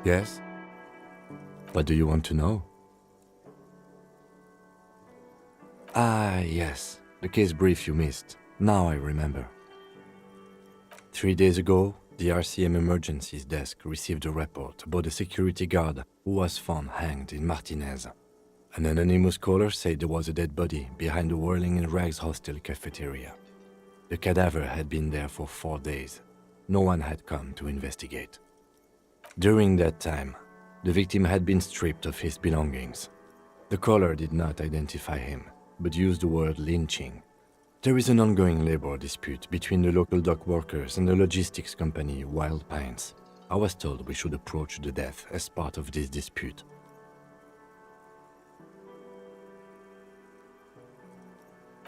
Yes? What do you want to know? Ah, yes. The case brief you missed. Now I remember. 3 days ago, the RCM Emergencies Desk received a report about a security guard who was found hanged in Martinez. An anonymous caller said there was a dead body behind the Whirling in Rags hostel cafeteria. The cadaver had been there for 4 days. No one had come to investigate. During that time, the victim had been stripped of his belongings. The caller did not identify him, but used the word lynching. There is an ongoing labor dispute between the local dock workers and the logistics company Wild Pines. I was told we should approach the death as part of this dispute.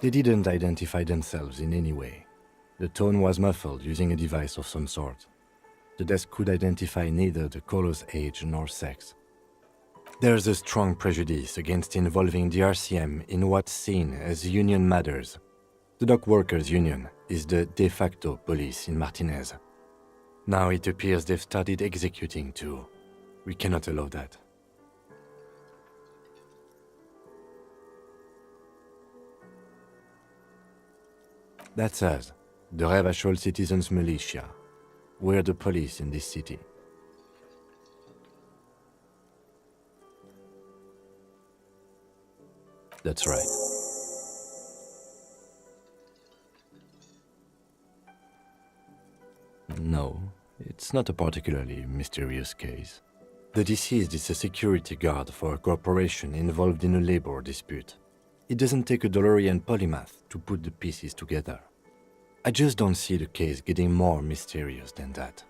They didn't identify themselves in any way. The tone was muffled using a device of some sort. The desk could identify neither the caller's age nor sex. There's a strong prejudice against involving the RCM in what's seen as union matters. The dock workers' union is the de facto police in Martinez. Now it appears they've started executing too. We cannot allow that. That's us, the Revachol Citizens Militia. We're the police in this city. That's right. No, it's not a particularly mysterious case. The deceased is a security guard for a corporation involved in a labor dispute. It doesn't take a DeLorean polymath to put the pieces together. I just don't see the case getting more mysterious than that.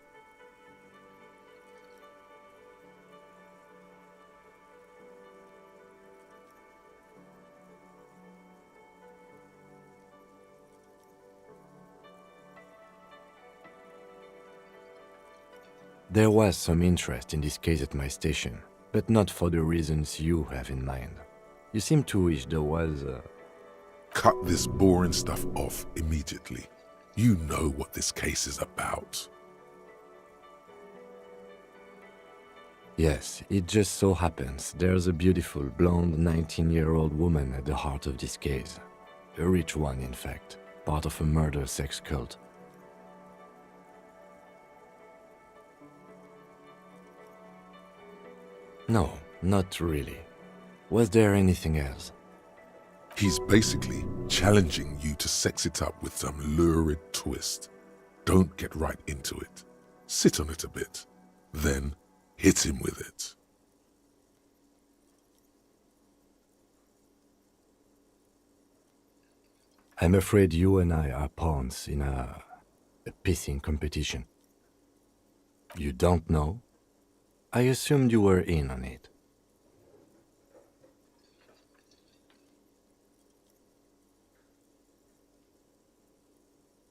There was some interest in this case at my station, but not for the reasons you have in mind. You seem to wish there was a... Cut this boring stuff off immediately. You know what this case is about. Yes, it just so happens there's a beautiful blonde 19-year-old woman at the heart of this case. A rich one, in fact, part of a murder sex cult. No, not really. Was there anything else? He's basically challenging you to sex it up with some lurid twist. Don't get right into it. Sit on it a bit. Then hit him with it. I'm afraid you and I are pawns in a pissing competition. You don't know? I assumed you were in on it.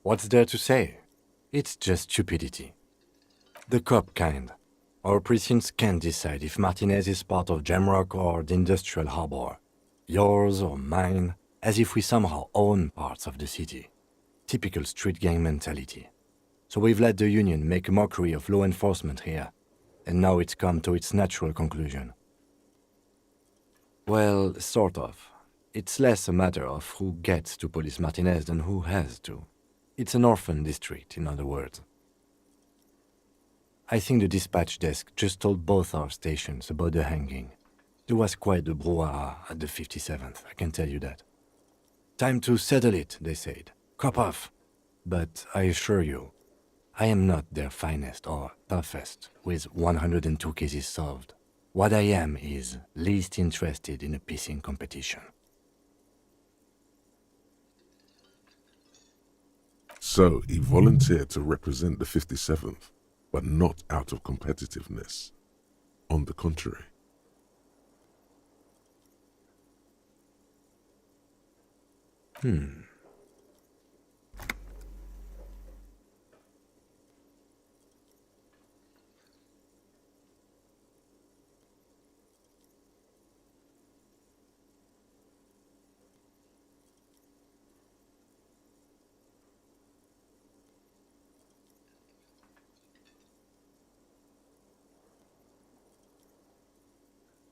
What's there to say? It's just stupidity. The cop kind. Our precincts can't decide if Martinez is part of Jamrock or the Industrial Harbor. Yours or mine, as if we somehow own parts of the city. Typical street gang mentality. So we've let the union make a mockery of law enforcement here, and now it's come to its natural conclusion. Well, sort of. It's less a matter of who gets to police Martinez than who has to. It's an orphan district, in other words. I think the dispatch desk just told both our stations about the hanging. There was quite the brouhaha at the 57th, I can tell you that. Time to settle it, they said. Cop off. But I assure you, I am not their finest or toughest with 102 cases solved. What I am is least interested in a pissing competition. So he volunteered to represent the 57th, but not out of competitiveness. On the contrary.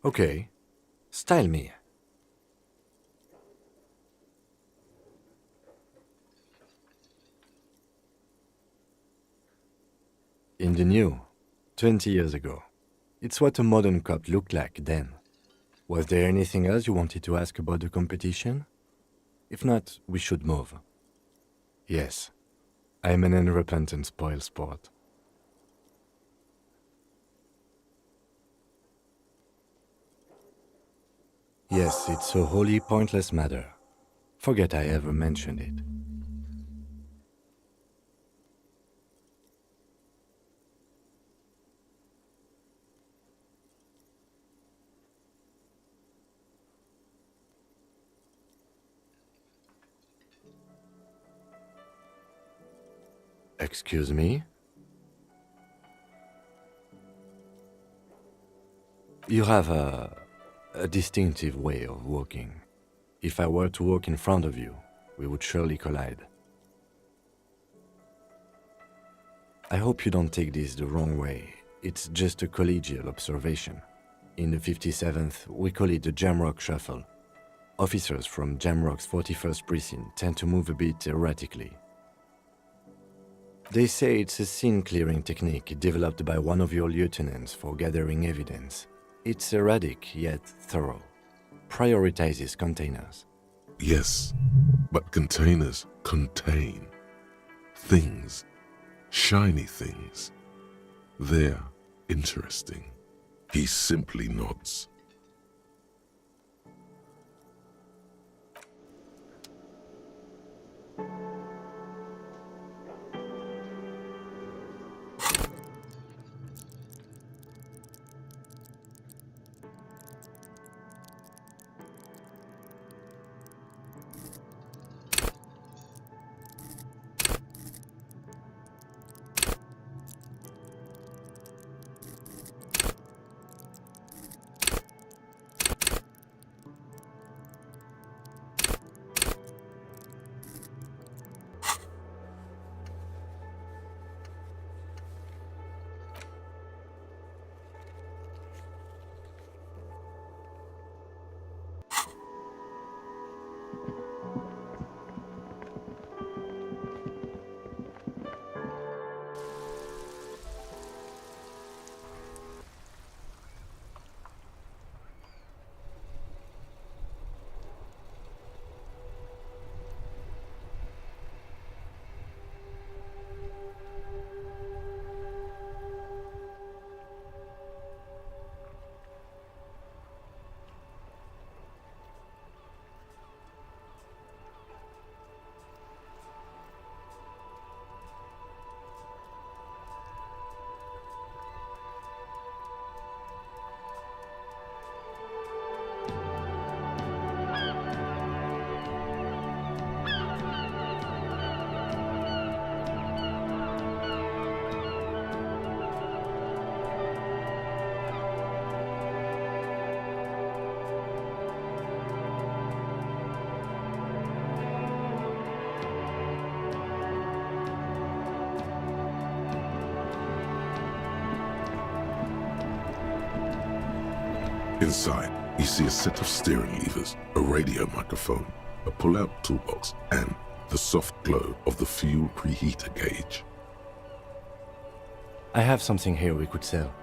Okay. Style me. In the new, 20 years ago. It's what a modern cop looked like then. Was there anything else you wanted to ask about the competition? If not, we should move. Yes, I'm an unrepentant spoil sport. Yes, it's a wholly pointless matter. Forget I ever mentioned it. Excuse me? You have a distinctive way of walking. If I were to walk in front of you, we would surely collide. I hope you don't take this the wrong way. It's just a collegial observation. In the 57th, we call it the Jamrock Shuffle. Officers from Jamrock's 41st Precinct tend to move a bit erratically. They say it's a scene-clearing technique developed by one of your lieutenants for gathering evidence. It's erratic yet thorough. Prioritizes containers. Yes, but containers contain things, shiny things. They're interesting. He simply nods. Inside, you see a set of steering levers, a radio microphone, a pull-out toolbox, and the soft glow of the fuel preheater gauge. I have something here we could sell.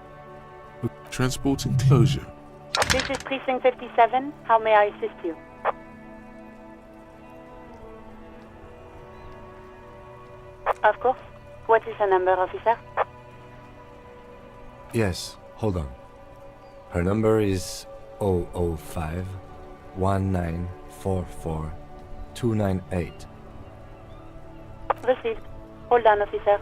Transport enclosure. This is Precinct 57. How may I assist you? Of course. What is her number, officer? Yes, hold on. Her number is 005 1944 298. Received. Hold on, officer.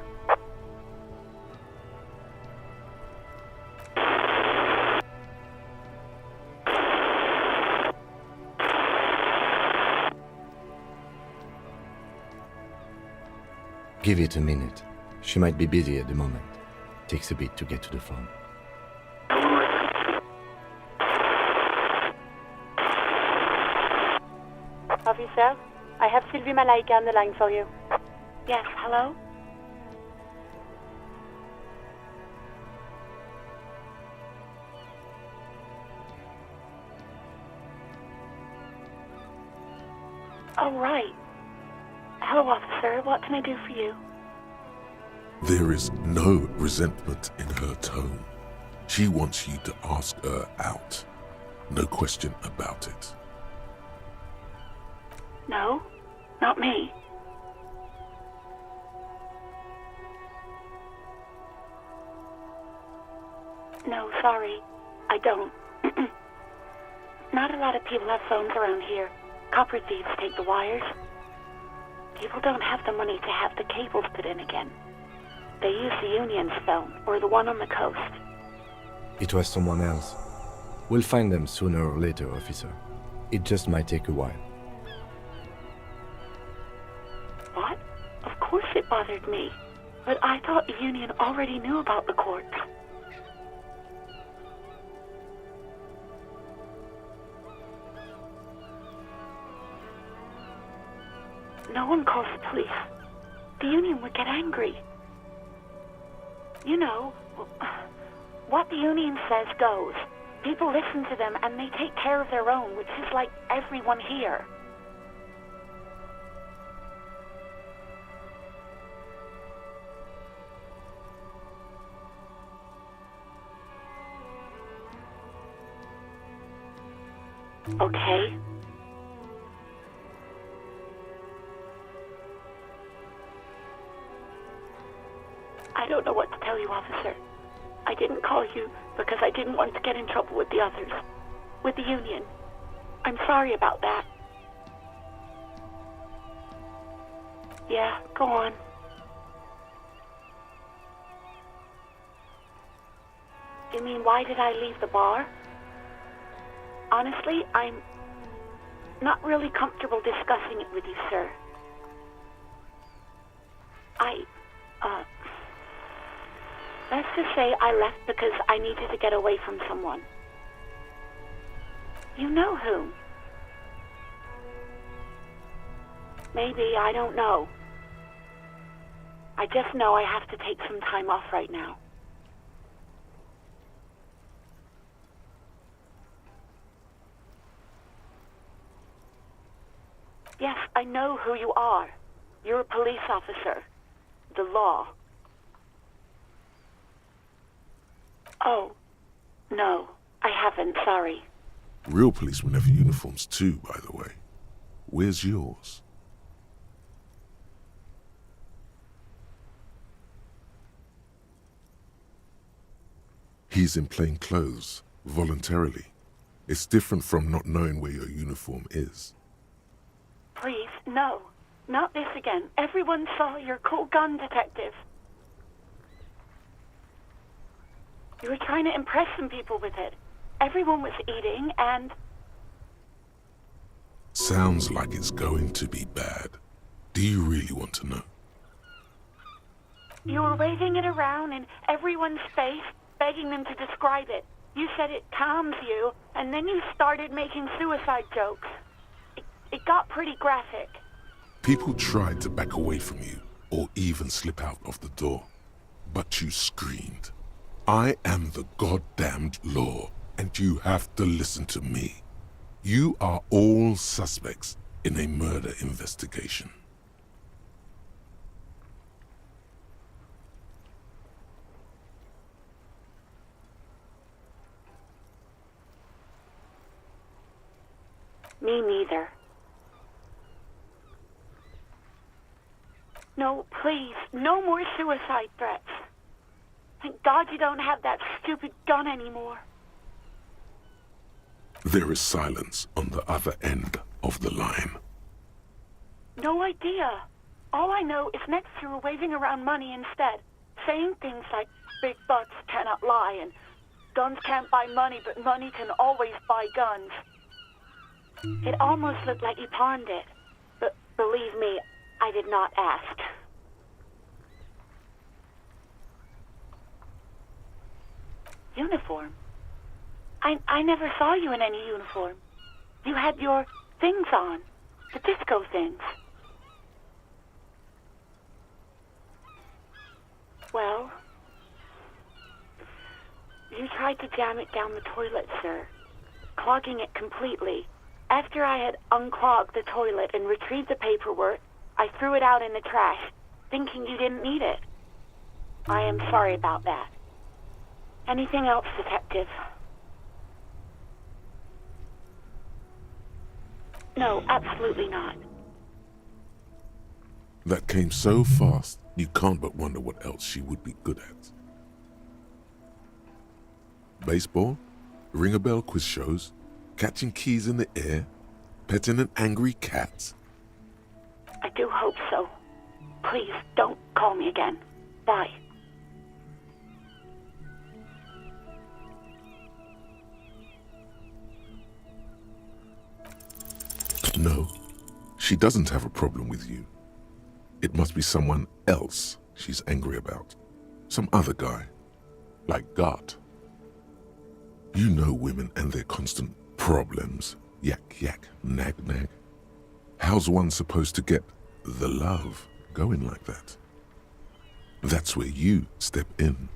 Give it a minute. She might be busy at the moment. Takes a bit to get to the phone. Officer, I have Sylvie Malaika on the line for you. Yes, hello? Oh, right. Hello, officer. What can I do for you? There is no resentment in her tone. She wants you to ask her out. No question about it. No, not me. No, sorry. I don't. Not a lot of people have phones around here. Copper thieves take the wires. People don't have the money to have the cables put in again. They use the Union's phone, or the one on the coast. It was someone else. We'll find them sooner or later, officer. It just might take a while. What? Of course it bothered me. But I thought the Union already knew about the court. No one calls the police. The Union would get angry. You know, what the Union says goes. People listen to them and they take care of their own, which is like everyone here. Okay. I don't know what to tell you, officer. I didn't call you because I didn't want to get in trouble with the others. With the Union. I'm sorry about that. Yeah, go on. You mean, why did I leave the bar? Honestly, I'm not really comfortable discussing it with you, sir. Let's just say I left because I needed to get away from someone. You know whom? Maybe, I don't know. I just know I have to take some time off right now. Yes, I know who you are. You're a police officer. The law. Oh, no, I haven't, sorry. Real policemen have uniforms too, by the way. Where's yours? He's in plain clothes, voluntarily. It's different from not knowing where your uniform is. Please, no. Not this again. Everyone saw your cool gun, detective. You were trying to impress some people with it. Everyone was eating and... Sounds like it's going to be bad. Do you really want to know? You were waving it around in everyone's face, begging them to describe it. You said it calms you, and then you started making suicide jokes. It got pretty graphic. People tried to back away from you, or even slip out of the door. But you screamed. I am the goddamned law, and you have to listen to me. You are all suspects in a murder investigation. Me neither. No, please, no more suicide threats. Thank God you don't have that stupid gun anymore. There is silence on the other end of the line. No idea. All I know is next you were waving around money instead, saying things like, big bucks cannot lie, and guns can't buy money, but money can always buy guns. It almost looked like you pawned it, but believe me, I did not ask. Uniform? I never saw you in any uniform. You had your things on, the disco things. Well, you tried to jam it down the toilet, sir, clogging it completely, After I had unclogged the toilet and retrieved the paperwork, I threw it out in the trash, thinking you didn't need it. I am sorry about that. Anything else, Detective? No, absolutely not. That came so fast, you can't but wonder what else she would be good at. Baseball? Ring a bell quiz shows? Catching keys in the air? Petting an angry cat? I do hope so. Please, don't call me again. Bye. No, she doesn't have a problem with you. It must be someone else she's angry about. Some other guy. Like Gart. You know women and their constant problems. Yak, yak, nag, nag. How's one supposed to get the love going like that? That's where you step in.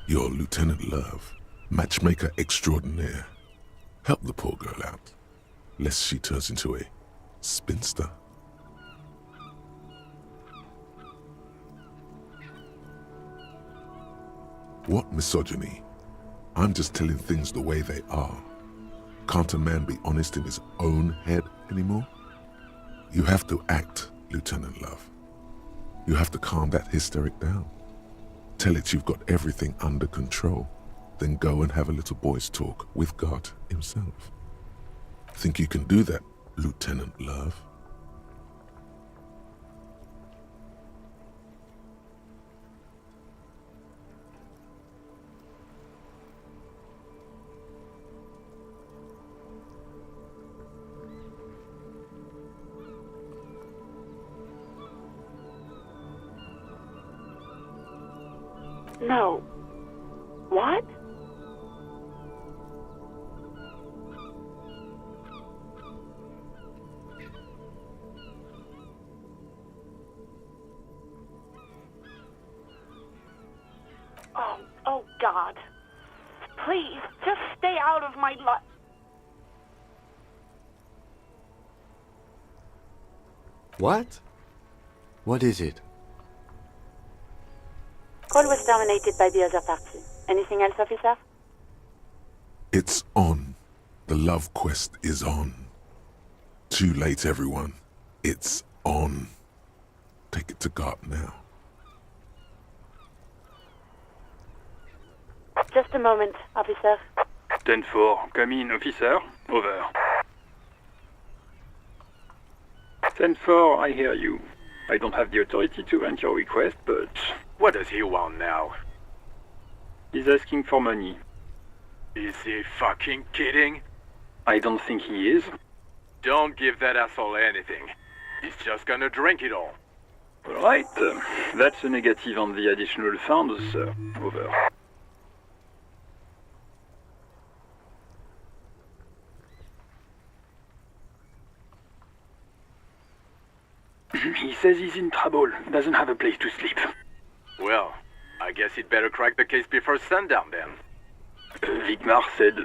You're Lieutenant Love, matchmaker extraordinaire. Help the poor girl out, lest she turns into a spinster. What misogyny? I'm just telling things the way they are. Can't a man be honest in his own head anymore? You have to act, Lieutenant Love. You have to calm that hysteric down. Tell it you've got everything under control. Then go and have a little boy's talk with God himself. Think you can do that, Lieutenant Love? No. What? Oh God. Please, just stay out of my life. What? What is it? Call was terminated by the other party. Anything else, officer? It's on. The love quest is on. Too late, everyone. It's on. Take it to Gart now. Just a moment, officer. 10-4, come in, officer. Over. 10-4, I hear you. I don't have the authority to grant your request, but... What does he want now? He's asking for money. Is he fucking kidding? I don't think he is. Don't give that asshole anything. He's just gonna drink it all. Alright, that's a negative on the additional funds, sir. Over. He says he's in trouble, doesn't have a place to sleep. Well, I guess he'd better crack the case before sundown then. Vigmar said...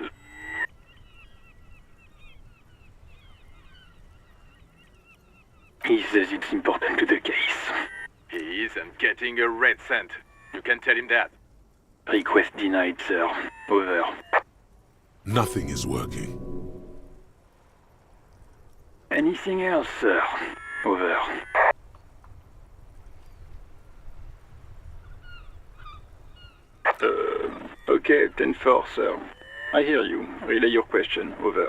He says it's important to the case. He isn't getting a red cent. You can tell him that. Request denied, sir. Over. Nothing is working. Anything else, sir? Over. Okay, 10-4, sir. I hear you. Relay your question. Over.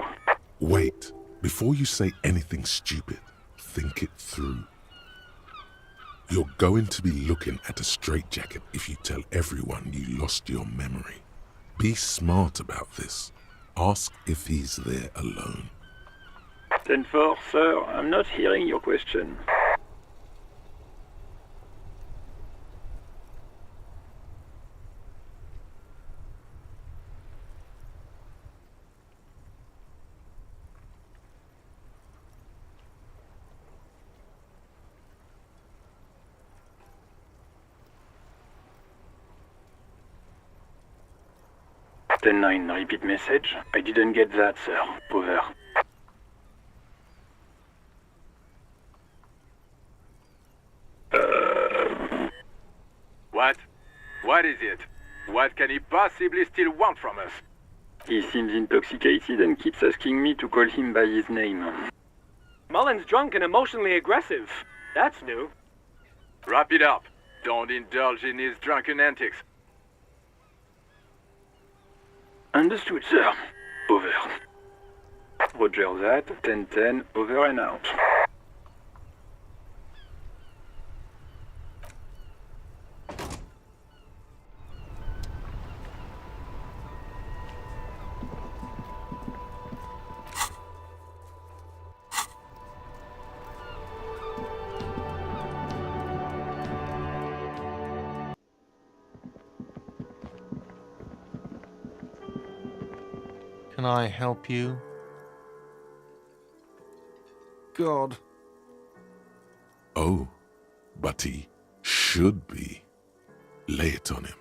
Wait. Before you say anything stupid, think it through. You're going to be looking at a straitjacket if you tell everyone you lost your memory. Be smart about this. Ask if he's there alone. 10-4, sir. I'm not hearing your question. Ten 9, repeat message. I didn't get that, sir. Over. What is it? What can he possibly still want from us? He seems intoxicated and keeps asking me to call him by his name. Mullen's drunk and emotionally aggressive. That's new. Wrap it up. Don't indulge in his drunken antics. Understood, sir. Over. Roger that. 10-10, over and out. Can I help you? God. Oh, but he should be. Lay it on him.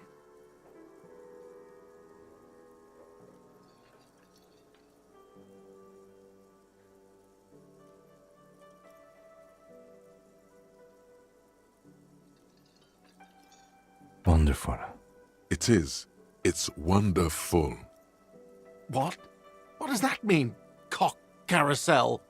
Wonderful. It is. It's wonderful. What? What does that mean? Cock carousel?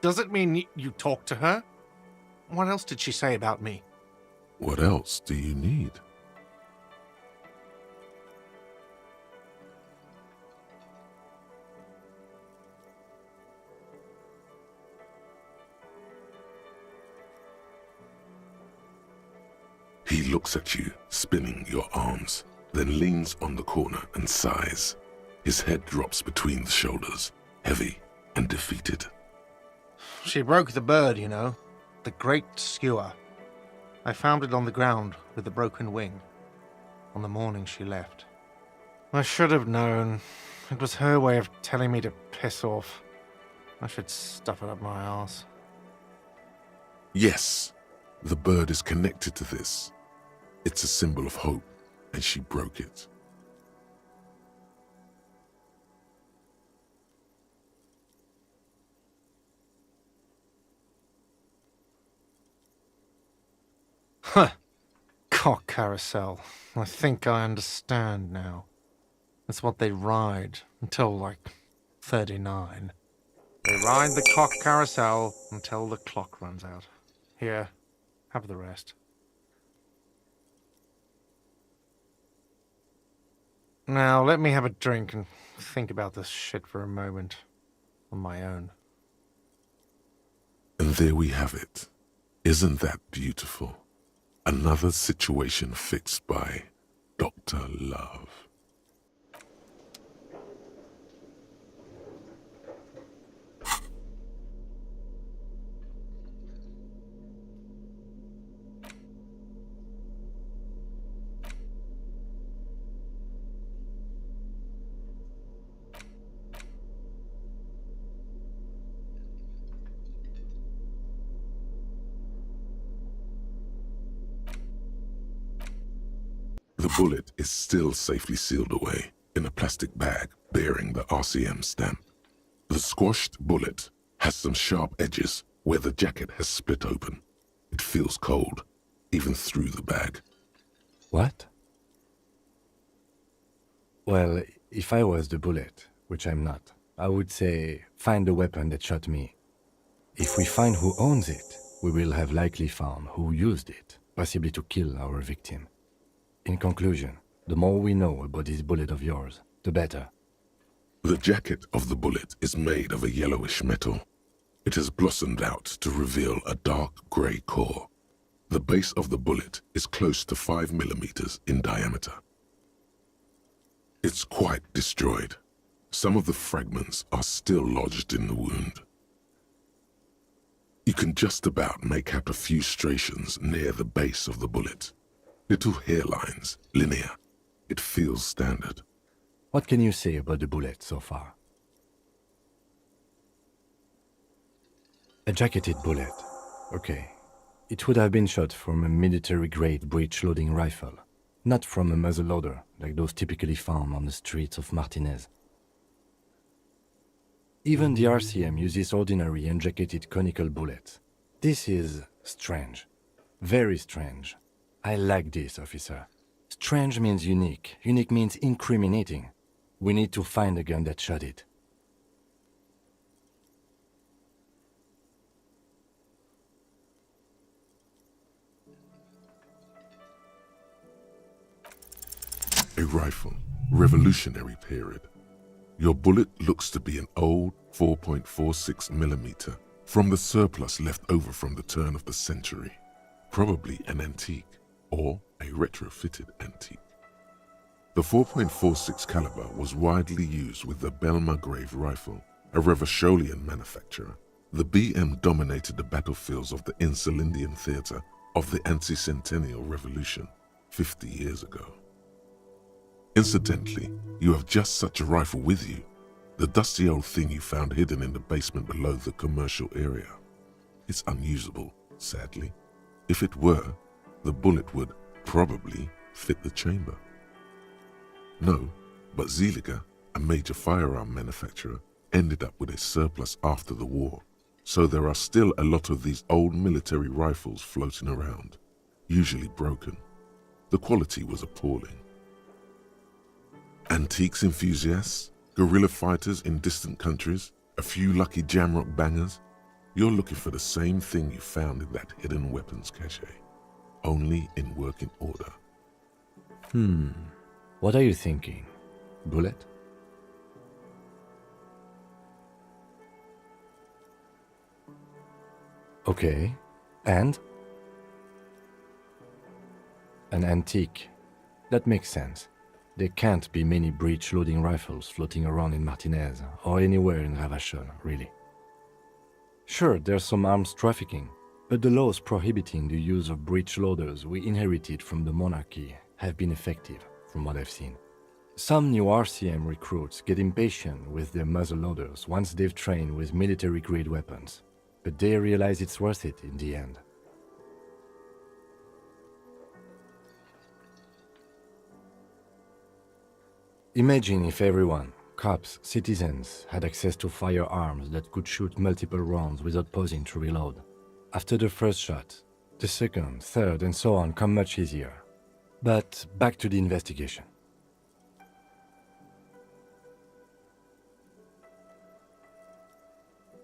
Does it mean you talked to her? What else did she say about me? What else do you need? He looks at you, spinning your arms, then leans on the corner and sighs. His head drops between the shoulders, heavy and defeated. She broke the bird, you know. The great skua. I found it on the ground with a broken wing. On the morning she left. I should have known. It was her way of telling me to piss off. I should stuff it up my arse. Yes, the bird is connected to this. It's a symbol of hope, and she broke it. Huh. Cock carousel. I think I understand now. That's what they ride until, like, 39. They ride the cock carousel until the clock runs out. Here, have the rest. Now, let me have a drink and think about this shit for a moment. On my own. And there we have it. Isn't that beautiful? Another situation fixed by Dr. Love. The bullet is still safely sealed away in a plastic bag bearing the RCM stamp. The squashed bullet has some sharp edges where the jacket has split open. It feels cold, even through the bag. What? Well, if I was the bullet, which I'm not, I would say find the weapon that shot me. If we find who owns it, we will have likely found who used it, possibly to kill our victim. In conclusion, the more we know about this bullet of yours, the better. The jacket of the bullet is made of a yellowish metal. It has blossomed out to reveal a dark grey core. The base of the bullet is close to 5 millimeters in diameter. It's quite destroyed. Some of the fragments are still lodged in the wound. You can just about make out a few striations near the base of the bullet. Little hairlines, linear. It feels standard. What can you say about the bullet so far? A jacketed bullet. Okay. It would have been shot from a military-grade breech-loading rifle. Not from a muzzleloader, like those typically found on the streets of Martinez. Even the RCM uses ordinary unjacketed conical bullets. This is strange. Very strange. I like this, officer. Strange means unique. Unique means incriminating. We need to find the gun that shot it. A rifle, Revolutionary period. Your bullet looks to be an old 4.46mm from the surplus left over from the turn of the century. Probably an antique or a retrofitted antique. The 4.46 caliber was widely used with the Belmargrave rifle, a Revacholian manufacturer. The BM dominated the battlefields of the Insulindian theater of the anti-centennial revolution 50 years ago. Incidentally, you have just such a rifle with you, the dusty old thing you found hidden in the basement below the commercial area. It's unusable, sadly. If it were, the bullet would probably fit the chamber. No, but Zeliger, a major firearm manufacturer, ended up with a surplus after the war, so there are still a lot of these old military rifles floating around, usually broken. The quality was appalling. Antiques enthusiasts, guerrilla fighters in distant countries, a few lucky jamrock bangers, you're looking for the same thing you found in that hidden weapons cache, only in working order. What are you thinking? Bullet? Okay, and? An antique. That makes sense. There can't be many breech-loading rifles floating around in Martinez, or anywhere in Ravachol, really. Sure, there's some arms trafficking, but the laws prohibiting the use of breech loaders we inherited from the monarchy have been effective, from what I've seen. Some new RCM recruits get impatient with their muzzle loaders once they've trained with military-grade weapons, but they realize it's worth it in the end. Imagine if everyone, cops, citizens, had access to firearms that could shoot multiple rounds without pausing to reload. After the first shot, the second, third, and so on come much easier. But back to the investigation.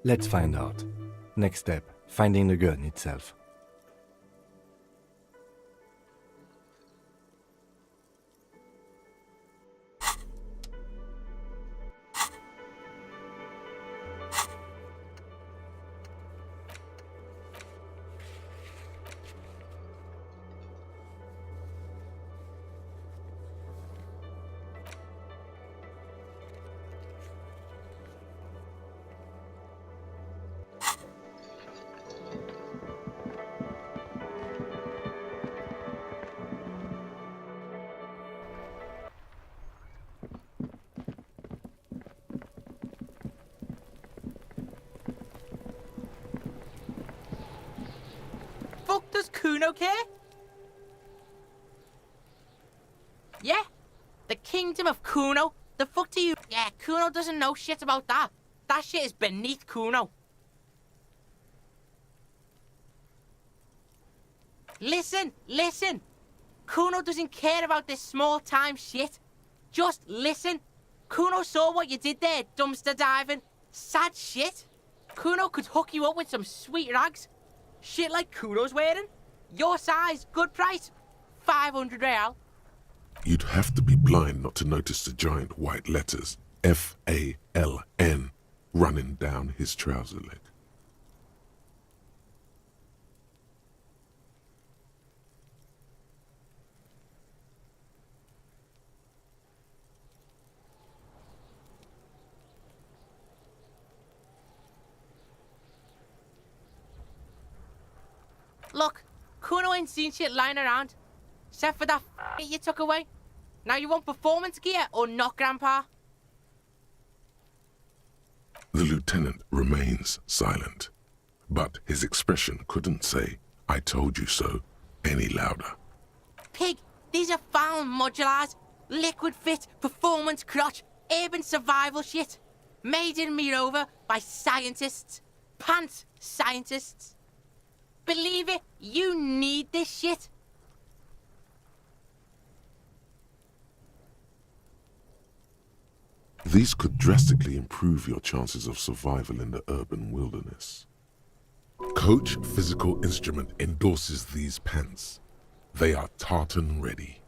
Let's find out. Next step, finding the gun itself. Fuck does Kuno care? Yeah? The kingdom of Kuno? The fuck do you... Yeah, Kuno doesn't know shit about that. That shit is beneath Kuno. Listen, listen. Kuno doesn't care about this small-time shit. Just listen. Kuno saw what you did there, dumpster diving. Sad shit. Kuno could hook you up with some sweet rags. Shit like Kuno's wearing. Your size, good price. 500 real. You'd have to be blind not to notice the giant white letters F-A-L-N running down his trouser leg. Look, Kuno ain't seen shit lying around. Except for that you took away. Now you want performance gear or not, Grandpa? The lieutenant remains silent, but his expression couldn't say, "I told you so," any louder. Pig, These are found modulars, liquid fit, performance crotch, urban survival shit. Made in Mirova by scientists. Pants scientists. Believe it, you need this shit. These could drastically improve your chances of survival in the urban wilderness. Coach Physical Instrument endorses these pants. They are tartan ready.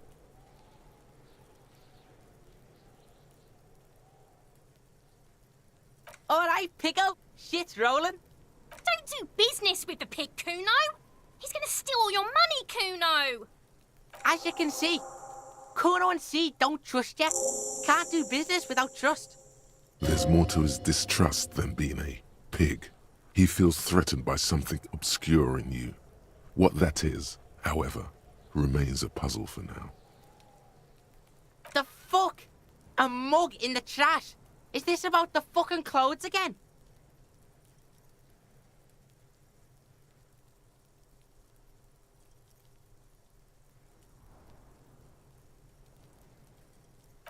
Alright, Pico. Shit's rolling. Don't do business with the pig, Kuno. He's gonna steal all your money, Kuno. As you can see, Kuno and C don't trust you. Can't do business without trust. There's more to his distrust than being a pig. He feels threatened by something obscure in you. What that is, however, remains a puzzle for now. The fuck? A mug in the trash? Is this about the fucking clothes again?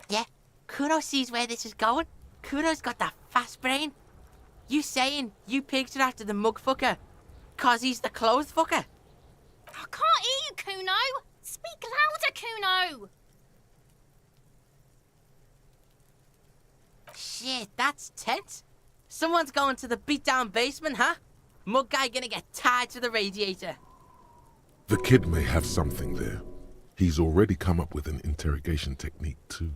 Yeah, Kuno sees where this is going. Kuno's got that fast brain. You saying you pigs are after the mug fucker, 'cause he's the clothes fucker? I can't hear you, Kuno. Speak louder, Kuno. Shit, that's tense. Someone's going to the beat-down basement, huh? Mug guy gonna get tied to the radiator. The kid may have something there. He's already come up with an interrogation technique too.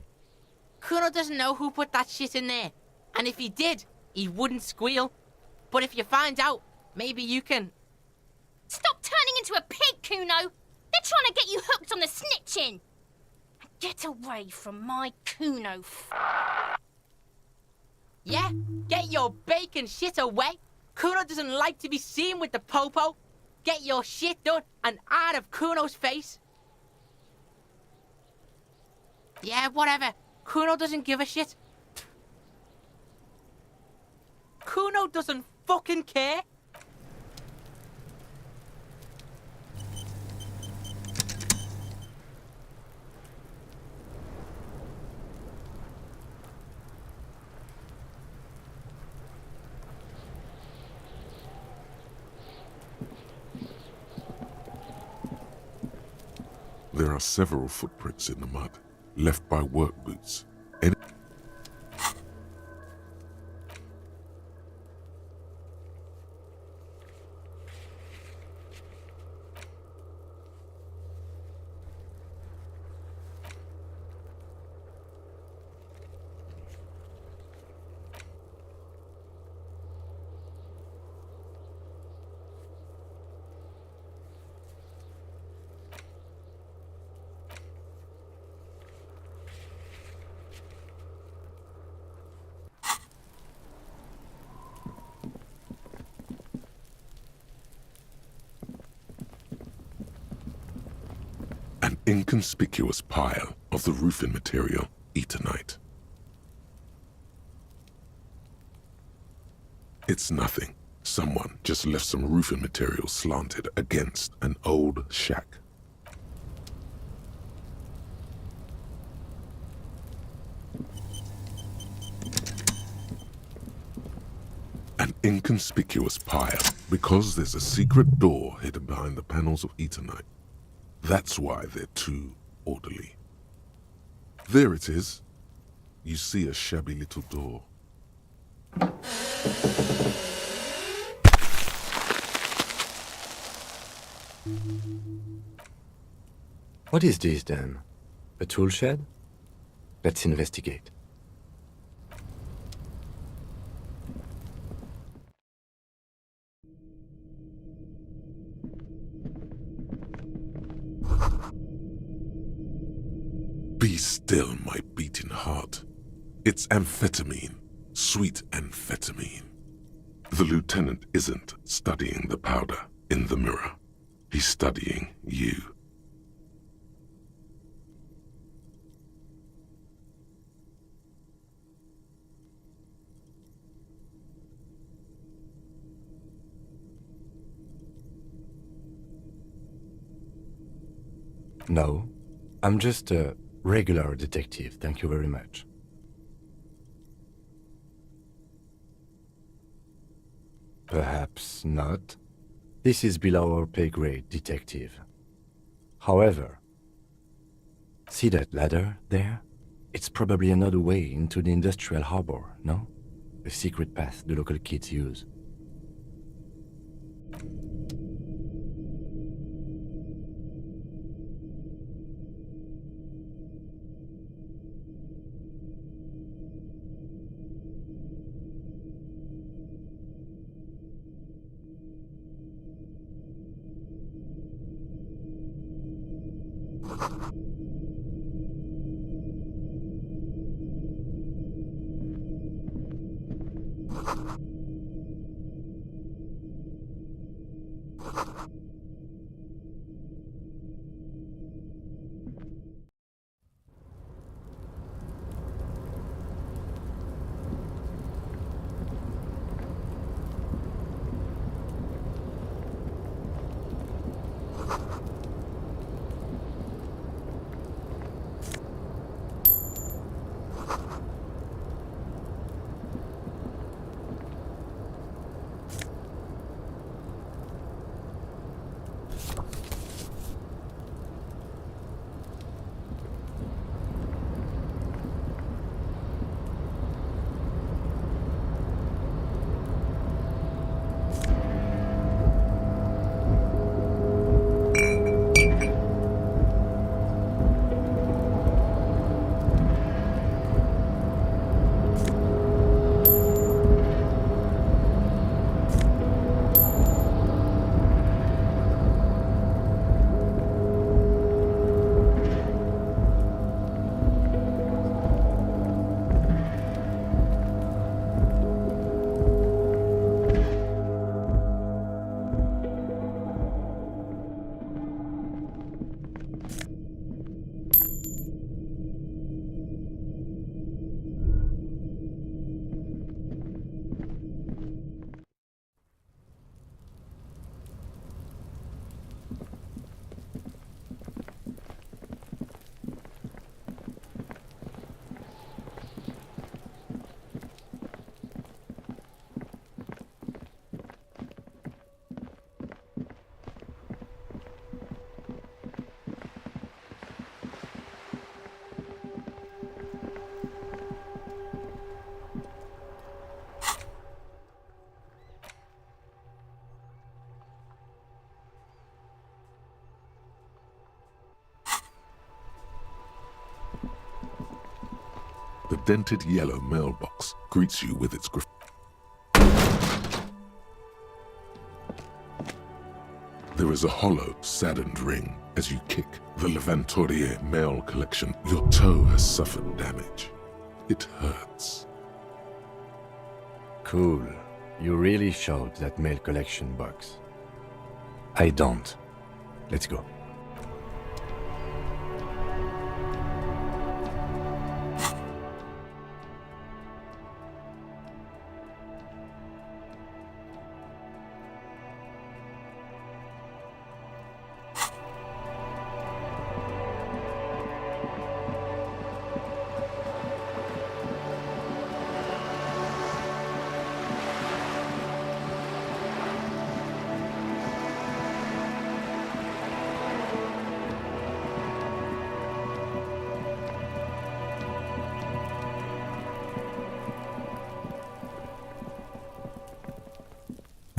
Kuno doesn't know who put that shit in there. And if he did, he wouldn't squeal. But if you find out, maybe you can... Stop turning into a pig, Kuno. They're trying to get you hooked on the snitching. Get away from my Kuno. Yeah, get your bacon shit away. Kuno doesn't like to be seen with the popo. Get your shit done and out of Kuno's face. Yeah, whatever. Kuno doesn't give a shit. Kuno doesn't fucking care. There are several footprints in the mud, left by work boots. Any an inconspicuous pile of the roofing material, Eternite. It's nothing. Someone just left some roofing material slanted against an old shack. An inconspicuous pile, because there's a secret door hidden behind the panels of Eternite. That's why they're too orderly. There it is. You see a shabby little door. What is this then? A tool shed? Let's investigate. Be still, my beating heart. It's amphetamine. Sweet amphetamine. The lieutenant isn't studying the powder in the mirror. He's studying you. No, I'm just a regular detective, thank you very much. Perhaps not. This is below our pay grade, detective. However, see that ladder there? It's probably another way into the industrial harbor, no? A secret path the local kids use. The dented yellow mailbox greets you with its There is a hollow, saddened ring as you kick the Levantorie mail collection. Your toe has suffered damage. It hurts. Cool. You really showed that mail collection box. I don't. Let's go.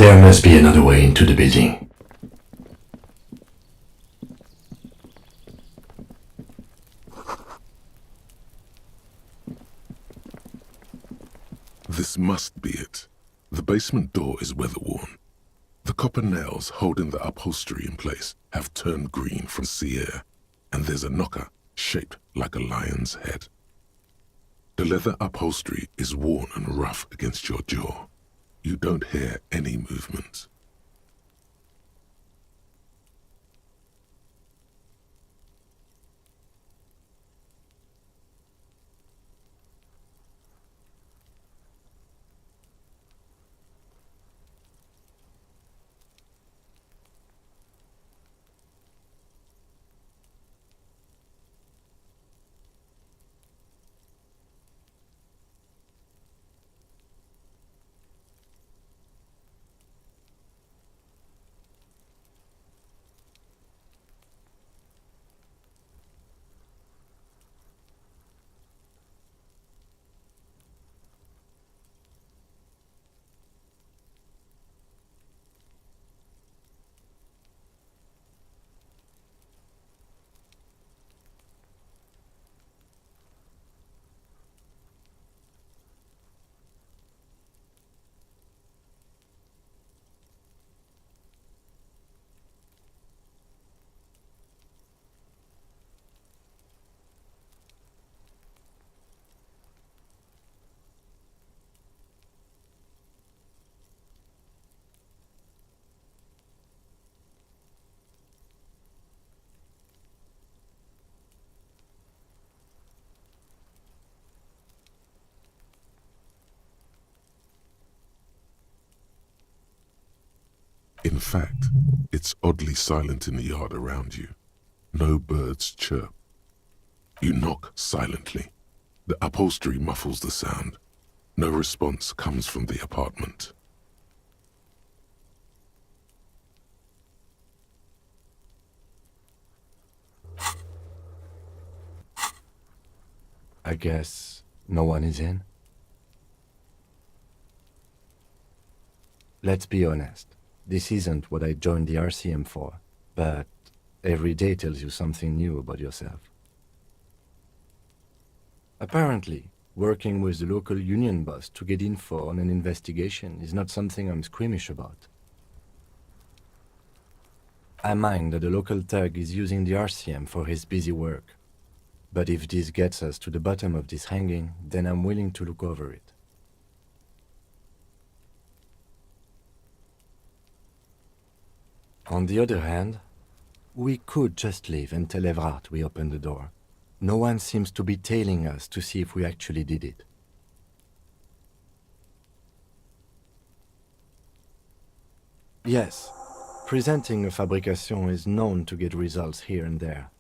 There must be another way into the building. This must be it. The basement door is weather-worn. The copper nails holding the upholstery in place have turned green from sea air, and there's a knocker shaped like a lion's head. The leather upholstery is worn and rough against your jaw. You don't hear any movement. In fact, it's oddly silent in the yard around you. No birds chirp. You knock silently. The upholstery muffles the sound. No response comes from the apartment. I guess no one is in. Let's be honest. This isn't what I joined the RCM for, but every day tells you something new about yourself. Apparently, working with the local union boss to get info on an investigation is not something I'm squeamish about. I mind that the local thug is using the RCM for his busy work. But if this gets us to the bottom of this hanging, then I'm willing to look over it. On the other hand, we could just leave and tell Evrard we opened the door. No one seems to be tailing us to see if we actually did it. Yes, presenting a fabrication is known to get results here and there.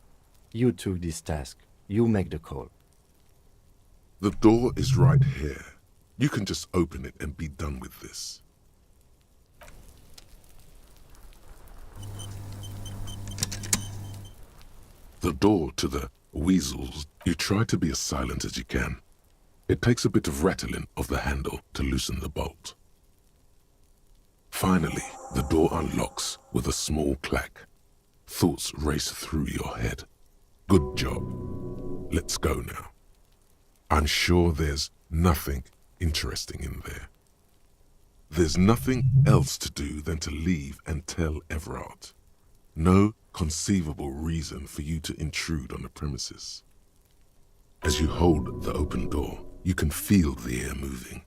You took this task. You make the call. The door is right here. You can just open it and be done with this. The door to the weasels, you try to be as silent as you can. It takes a bit of rattling of the handle to loosen the bolt. Finally, the door unlocks with a small clack. Thoughts race through your head. Good job. Let's go now. I'm sure there's nothing interesting in there. There's nothing else to do than to leave and tell Evrard. No conceivable reason for you to intrude on the premises. As you hold the open door, you can feel the air moving.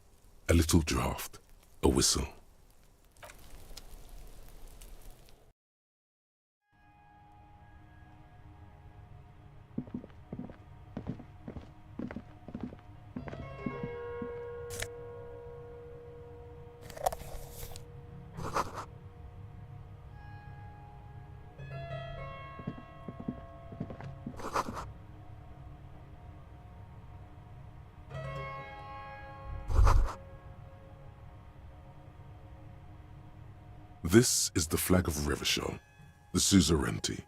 A little draft, a whistle. This is the flag of Revachol, the suzerainty.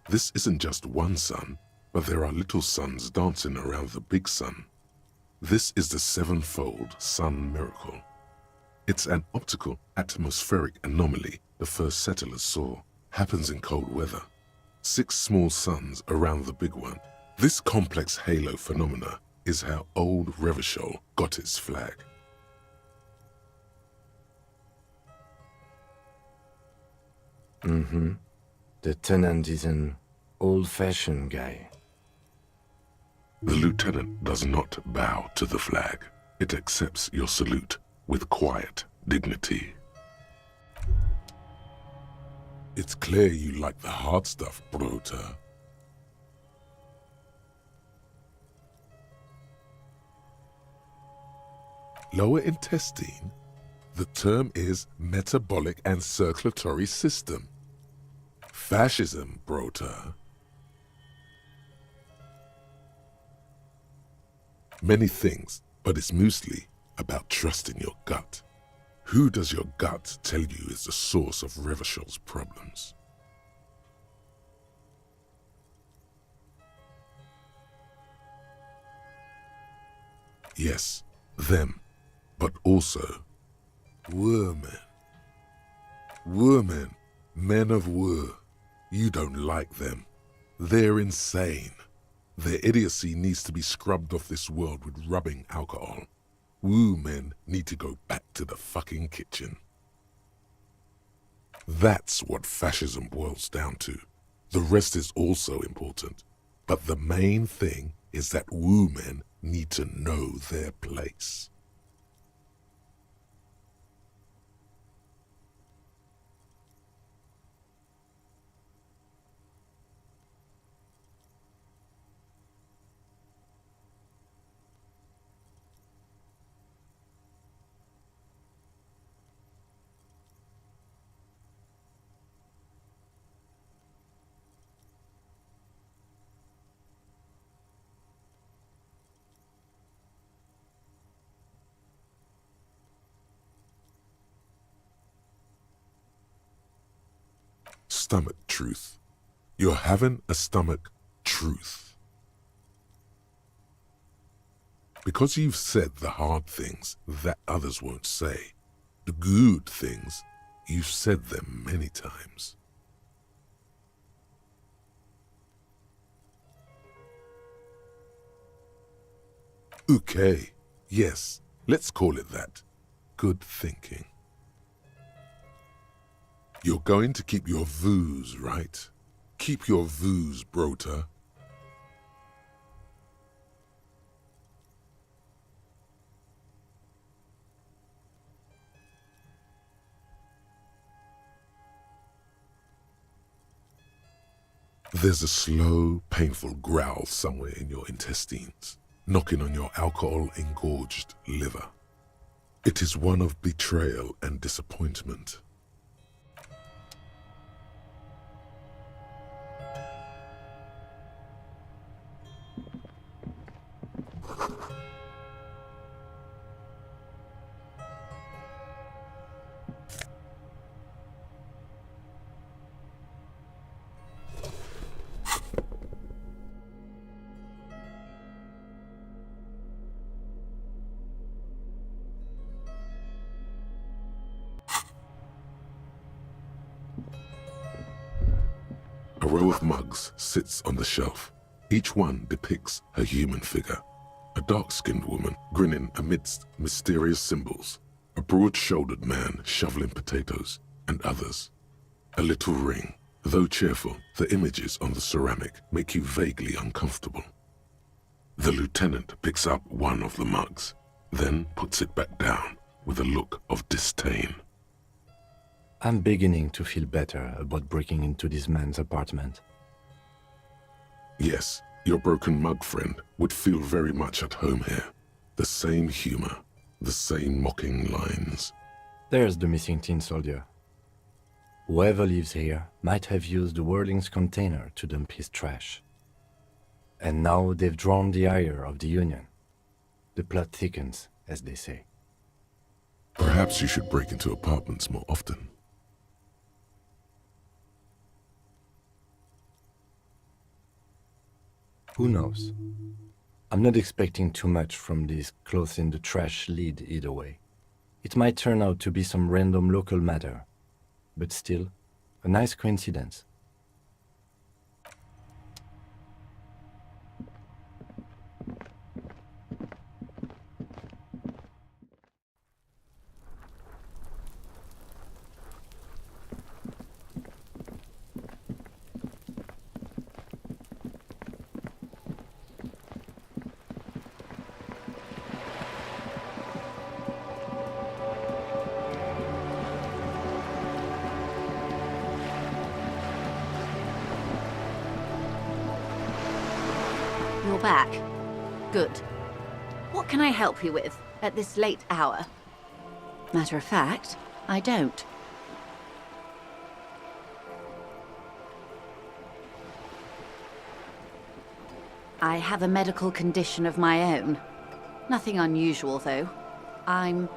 This isn't just one sun, but there are little suns dancing around the big sun. This is the sevenfold sun miracle. It's an optical atmospheric anomaly the first settlers saw. Happens in cold weather. 6 small suns around the big one. This complex halo phenomena is how old Revachol got its flag. The tenant is an old-fashioned guy. The lieutenant does not bow to the flag. It accepts your salute with quiet dignity. It's clear you like the hard stuff, Brota. Lower intestine? The term is metabolic and circulatory system. Fascism, Brota. Many things, but it's mostly about trusting your gut. Who does your gut tell you is the source of Revachol's problems? Yes, them, but also women. Women, men of war. You don't like them. They're insane. Their idiocy needs to be scrubbed off this world with rubbing alcohol. Woo men need to go back to the fucking kitchen. That's what fascism boils down to. The rest is also important. But the main thing is that woo men need to know their place. Stomach truth. You're having a stomach truth. Because you've said the hard things that others won't say, the good things, you've said them many times. Okay, yes, let's call it that. Good thinking. You're going to keep your vooz, right? Keep your vooz, Brota. There's a slow, painful growl somewhere in your intestines, knocking on your alcohol-engorged liver. It is one of betrayal and disappointment. A row of mugs sits on the shelf. Each one depicts a human figure. A dark-skinned woman grinning amidst mysterious symbols. A broad-shouldered man shoveling potatoes, and others. A little ring. Though cheerful, the images on the ceramic make you vaguely uncomfortable. The lieutenant picks up one of the mugs, then puts it back down with a look of disdain. I'm beginning to feel better about breaking into this man's apartment. Yes, your broken mug friend would feel very much at home here. The same humor, the same mocking lines. There's the missing tin soldier. Whoever lives here might have used the Whirling's container to dump his trash. And now they've drawn the ire of the Union. The plot thickens, as they say. Perhaps you should break into apartments more often. Who knows? I'm not expecting too much from this clothes in the trash lead either way. It might turn out to be some random local matter, but still, a nice coincidence. You're back. Good. What can I help you with at this late hour? Matter of fact, I don't. I have a medical condition of my own. Nothing unusual, though. I'm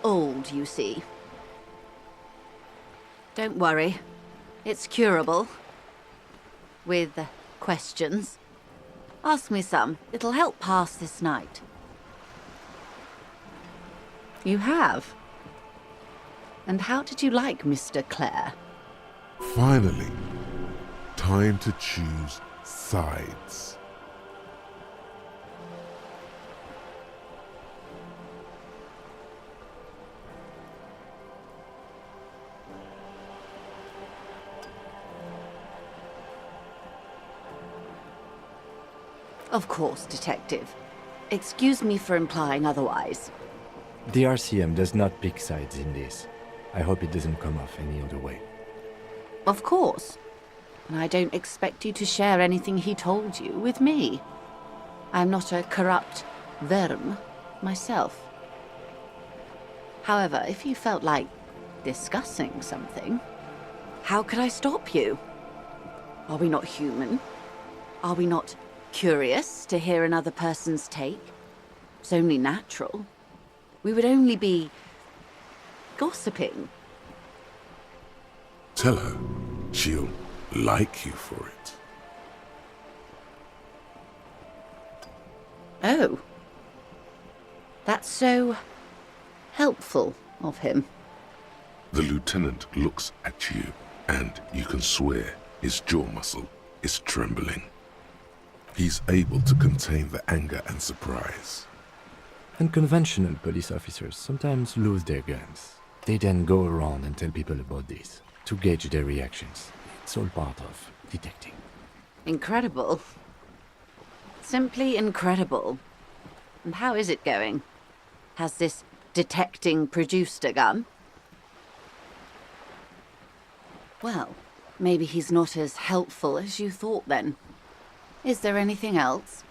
old, you see. Don't worry. It's curable. With questions. Ask me some. It'll help pass this night. You have? And how did you like Mr. Clare? Finally, time to choose sides. Of course, Detective. Excuse me for implying otherwise. The RCM does not pick sides in this. I hope it doesn't come off any other way. Of course. And I don't expect you to share anything he told you with me. I'm not a corrupt verm myself. However, if you felt like discussing something, how could I stop you? Are we not human? Are we not curious to hear another person's take? It's only natural. We would only be gossiping. Tell her she'll like you for it. Oh. That's so helpful of him. The lieutenant looks at you, and you can swear his jaw muscle is trembling. He's able to contain the anger and surprise. Unconventional police officers sometimes lose their guns. They then go around and tell people about this, to gauge their reactions. It's all part of detecting. Incredible. Simply incredible. And how is it going? Has this detecting produced a gun? Well, maybe he's not as helpful as you thought then. Is there anything else?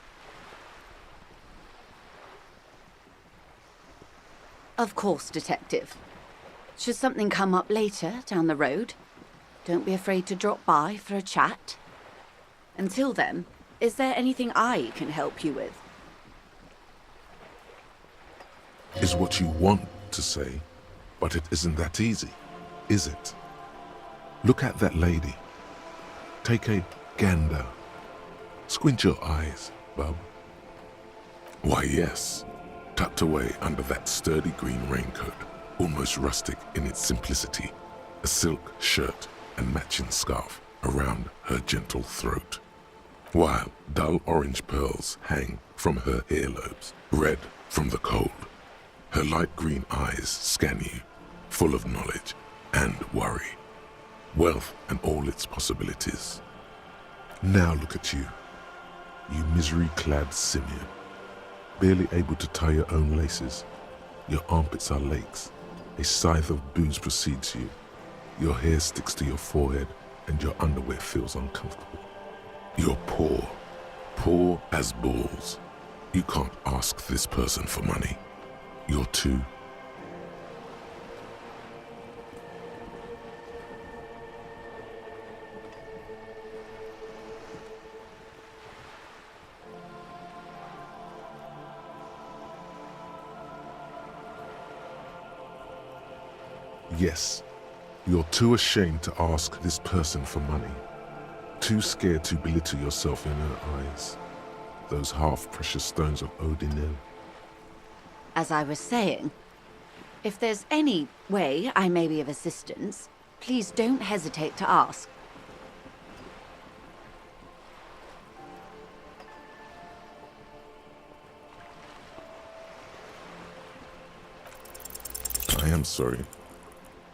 Of course, Detective. Should something come up later down the road, don't be afraid to drop by for a chat. Until then, is there anything I can help you with? Is what you want to say, but it isn't that easy, is it? Look at that lady. Take a gander. Squint your eyes, bub. Why, yes, tucked away under that sturdy green raincoat, almost rustic in its simplicity, a silk shirt and matching scarf around her gentle throat, while dull orange pearls hang from her earlobes, red from the cold. Her light green eyes scan you, full of knowledge and worry, wealth and all its possibilities. Now look at you, you misery-clad simian, barely able to tie your own laces. Your armpits are lakes, a scythe of booze precedes you. Your hair sticks to your forehead and your underwear feels uncomfortable. You're poor, poor as balls. You can't ask this person for money. You're too. Yes, you're too ashamed to ask this person for money. Too scared to belittle yourself in her eyes. Those half-precious stones of Odinel. As I was saying, if there's any way I may be of assistance, please don't hesitate to ask. I am sorry.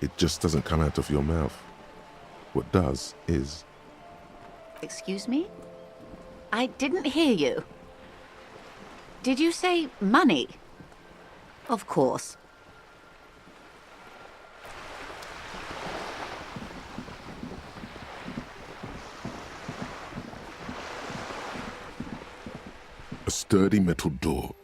It just doesn't come out of your mouth. What does is... Excuse me? I didn't hear you. Did you say money? Of course. A sturdy metal door.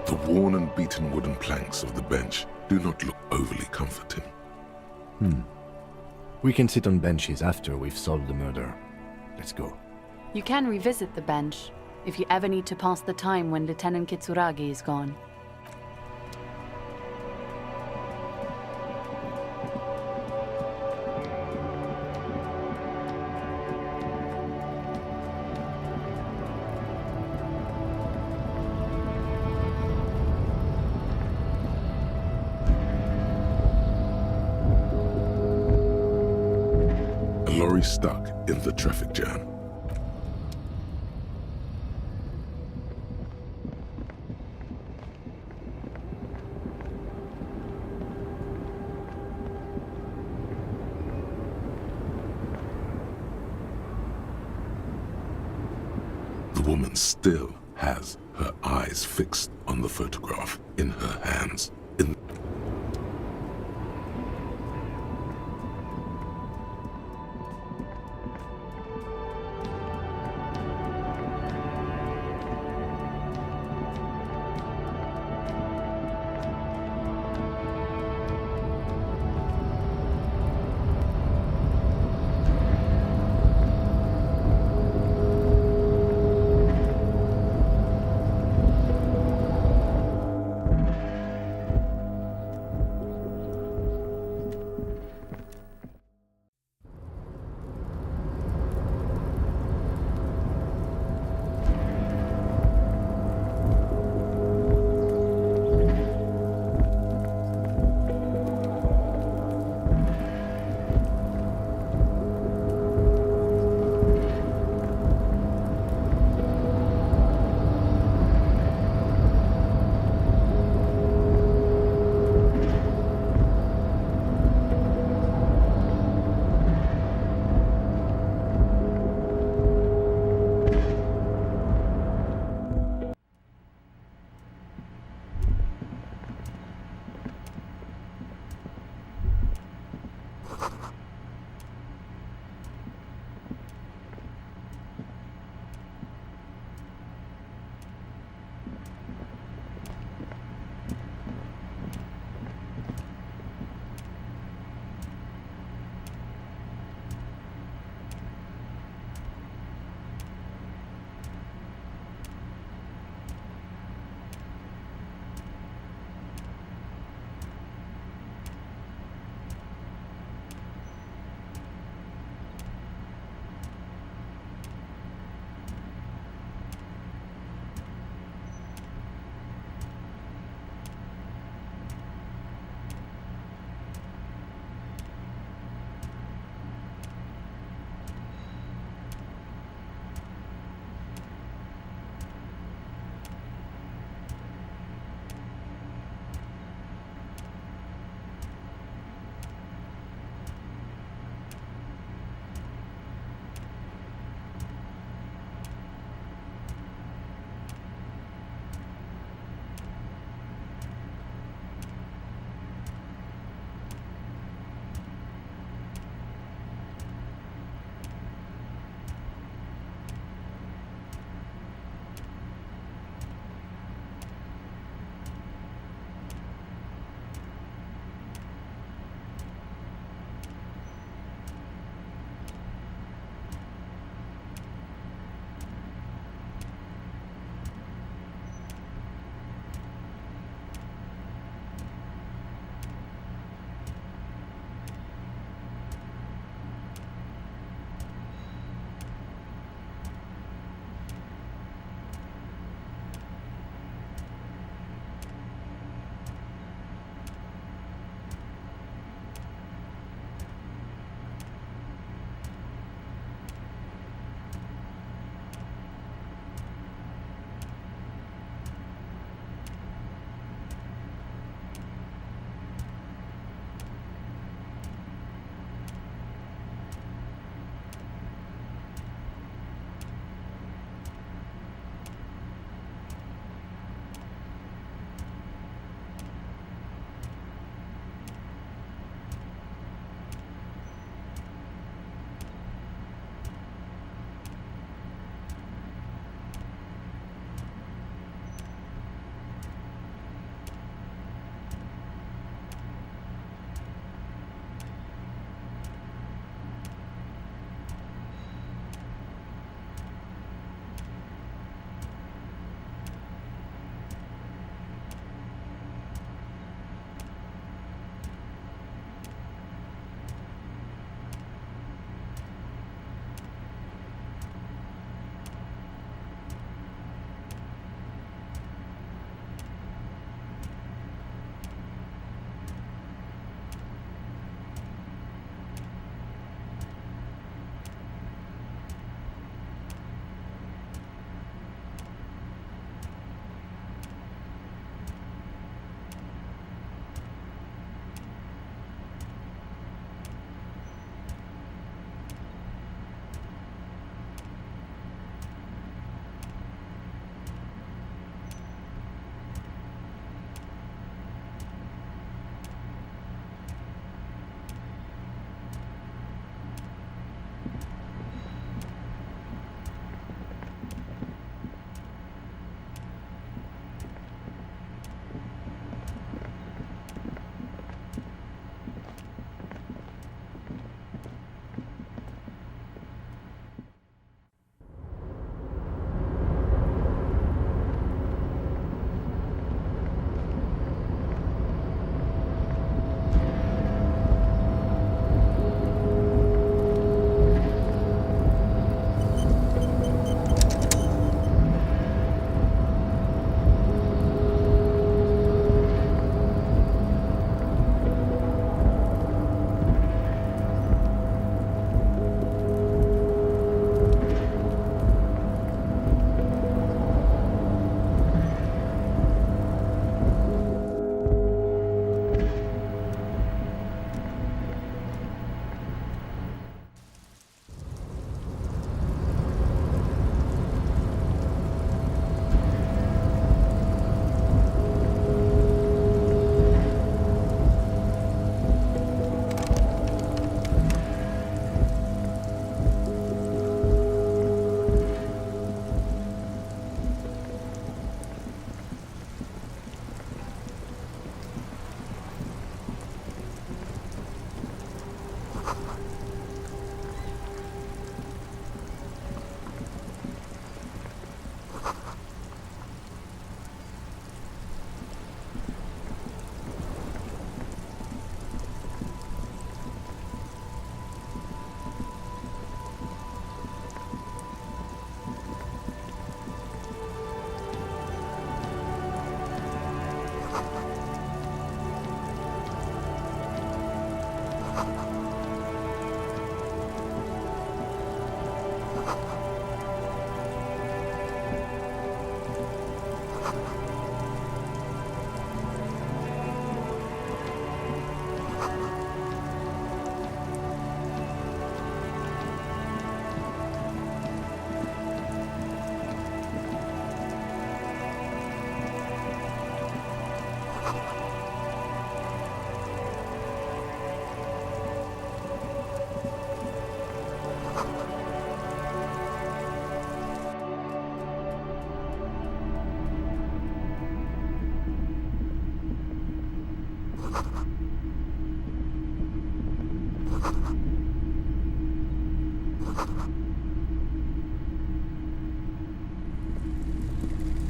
The worn and beaten wooden planks of the bench do not look overly comforting. We can sit on benches after we've solved the murder. Let's go. You can revisit the bench if you ever need to pass the time when Lieutenant Kitsuragi is gone. lorry stuck in the traffic jam. The woman still has her eyes fixed on the photograph in her hands.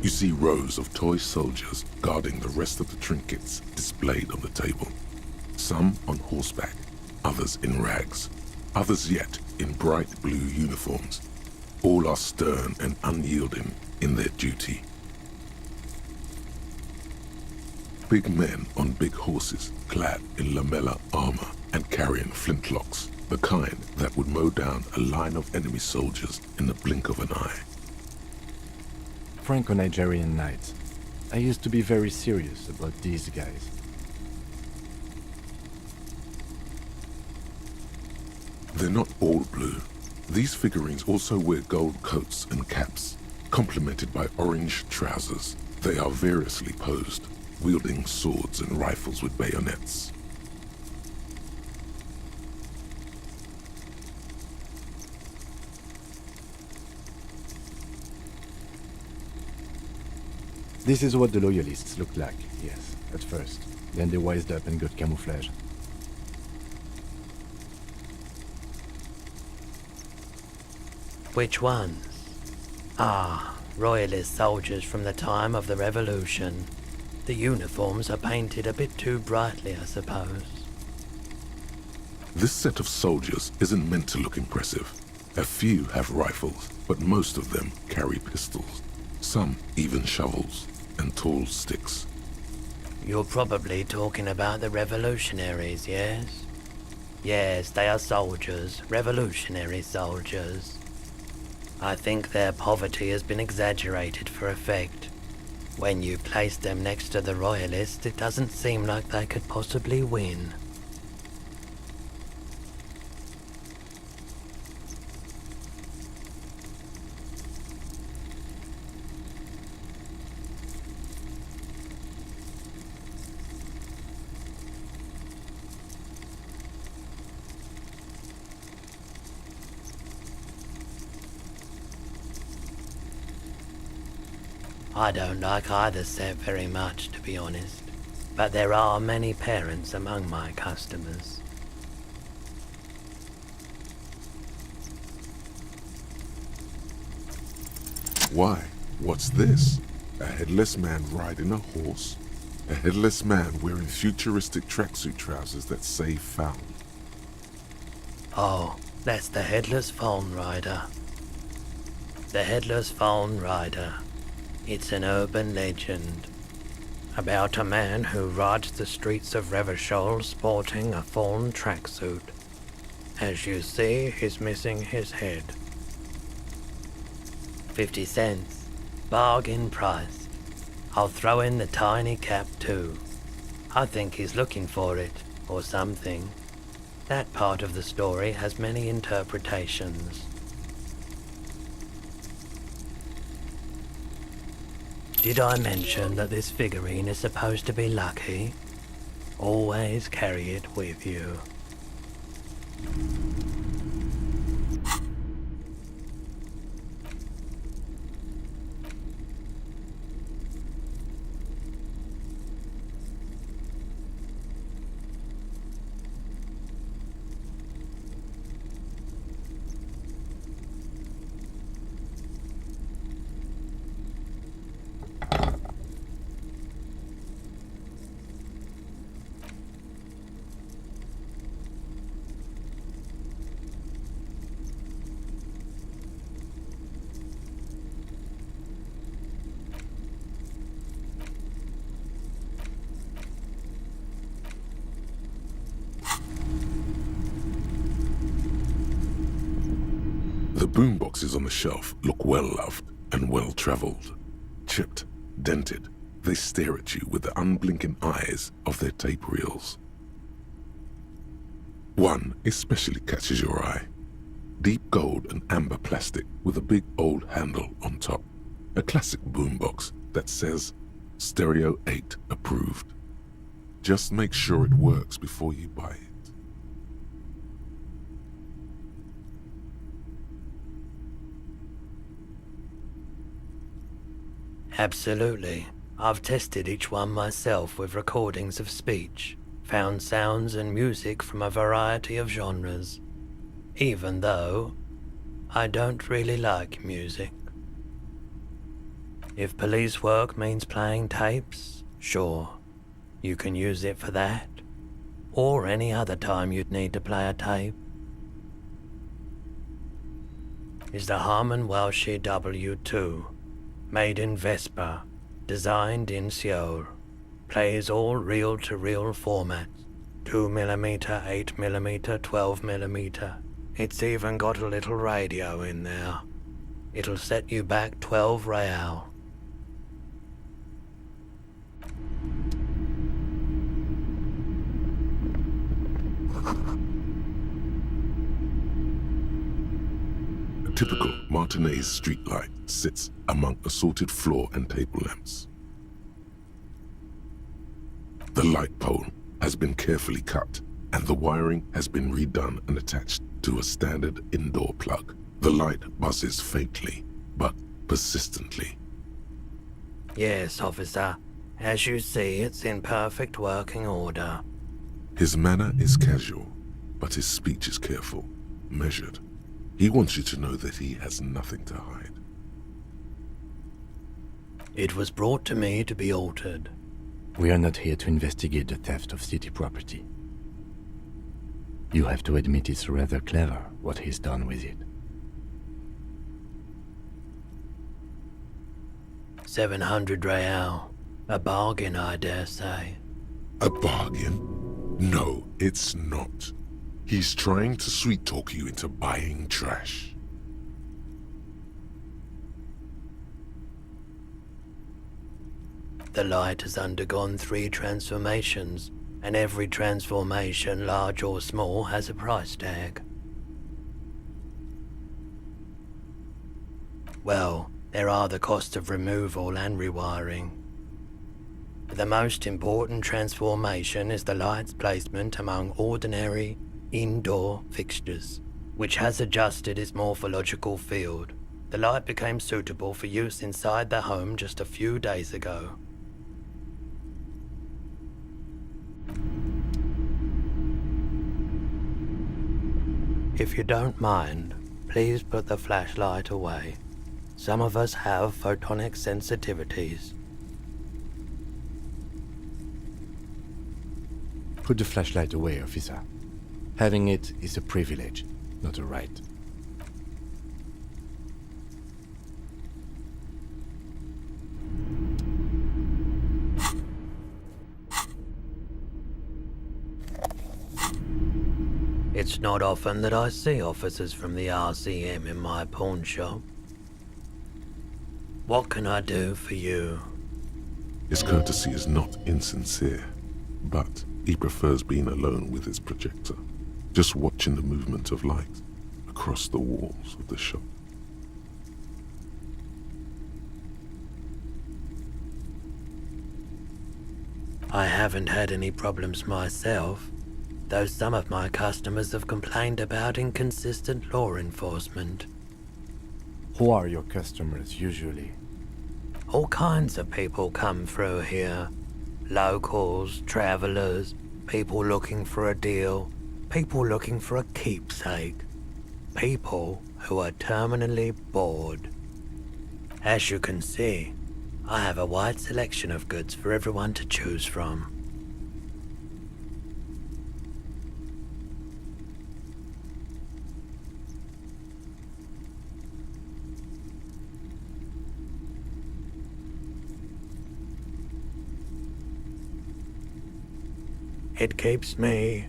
You see rows of toy soldiers guarding the rest of the trinkets displayed on the table. Some on horseback, others in rags, others yet in bright blue uniforms. All are stern and unyielding in their duty. Big men on big horses, clad in lamella armor and carrying flintlocks, the kind that would mow down a line of enemy soldiers in the blink of an eye. Franco-Nigerian Knights. I used to be very serious about these guys. They're not all blue. These figurines also wear gold coats and caps, complemented by orange trousers. They are variously posed, wielding swords and rifles with bayonets. This is what the Loyalists looked like, yes, at first. Then they wised up and got camouflage. Which ones? Ah, Royalist soldiers from the time of the Revolution. The uniforms are painted a bit too brightly, I suppose. This set of soldiers isn't meant to look impressive. A few have rifles, but most of them carry pistols. Some even shovels and tall sticks. You're probably talking about the revolutionaries, yes? Yes, they are soldiers, revolutionary soldiers. I think their poverty has been exaggerated for effect. When you place them next to the Royalists, it doesn't seem like they could possibly win. I don't like either set very much, to be honest, but there are many parents among my customers. Why? What's this? A headless man riding a horse? A headless man wearing futuristic tracksuit trousers that say found. Oh, that's the Headless Phone Rider. The Headless Phone Rider. It's an urban legend about a man who rides the streets of Revachol sporting a fawn tracksuit. As you see, he's missing his head. 50 cents. Bargain price. I'll throw in the tiny cap too. I think he's looking for it, or something. That part of the story has many interpretations. Did I mention that this figurine is supposed to be lucky? Always carry it with you. boomboxes on the shelf look well-loved and well-traveled. Chipped, dented, they stare at you with the unblinking eyes of their tape reels. One especially catches your eye. Deep gold and amber plastic with a big old handle on top. A classic boombox that says Stereo 8 approved. Just make sure it works before you buy it. Absolutely. I've tested each one myself with recordings of speech, found sounds and music from a variety of genres, even though I don't really like music. If police work means playing tapes, sure, you can use it for that, or any other time you'd need to play a tape. Is the Harman Welsh W2, made in Vespa, designed in Seoul, plays all reel-to-reel formats, 2mm, 8mm, 12mm. It's even got a little radio in there. It'll set you back 12 real. A typical Martinez streetlight sits among assorted floor and table lamps. The light pole has been carefully cut, and the wiring has been redone and attached to a standard indoor plug. The light buzzes faintly, but persistently. Yes, officer. As you see, it's in perfect working order. His manner is casual, but his speech is careful, measured. He wants you to know that he has nothing to hide. It was brought to me to be altered. We are not here to investigate the theft of city property. You have to admit it's rather clever what he's done with it. 700 real. A bargain, I dare say. A bargain? No, it's not. He's trying to sweet-talk you into buying trash. The light has undergone 3 transformations, and every transformation, large or small, has a price tag. Well, there are the costs of removal and rewiring. The most important transformation is the light's placement among ordinary indoor fixtures, which has adjusted its morphological field. The light became suitable for use inside the home just a few days ago. If you don't mind, please put the flashlight away. Some of us have photonic sensitivities. Put the flashlight away, officer. Having it is a privilege, not a right. It's not often that I see officers from the RCM in my pawn shop. What can I do for you? His courtesy is not insincere, but he prefers being alone with his projector, just watching the movement of light across the walls of the shop. I haven't had any problems myself, though some of my customers have complained about inconsistent law enforcement. Who are your customers usually? All kinds of people come through here. Locals, travelers, people looking for a deal, people looking for a keepsake, people who are terminally bored. As you can see, I have a wide selection of goods for everyone to choose from. It keeps me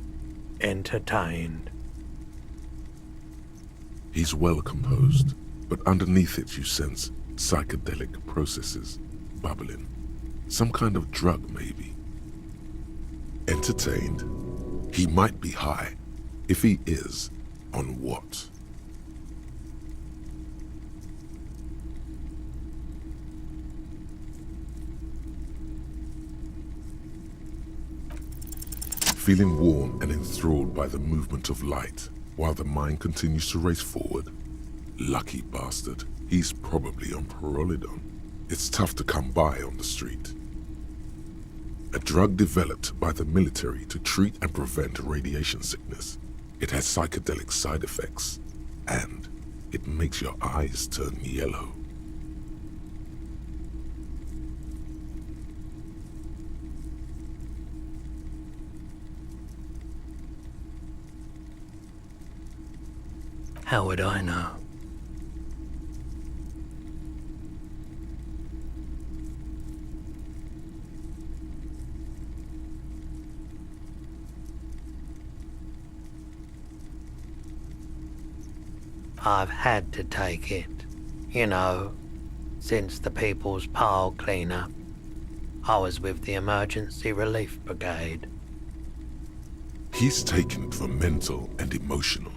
entertained. He's well composed, but underneath it you sense psychedelic processes bubbling. Some kind of drug, maybe. Entertained? He might be high. If he is, on what? Feeling warm and enthralled by the movement of light, while the mind continues to race forward. Lucky bastard. He's probably on Pyrrolidon. It's tough to come by on the street. A drug developed by the military to treat and prevent radiation sickness. It has psychedelic side effects, and it makes your eyes turn yellow. How would I know? I've had to take it, you know, since the People's Pile cleanup. I was with the Emergency Relief Brigade. He's taken it for mental and emotional,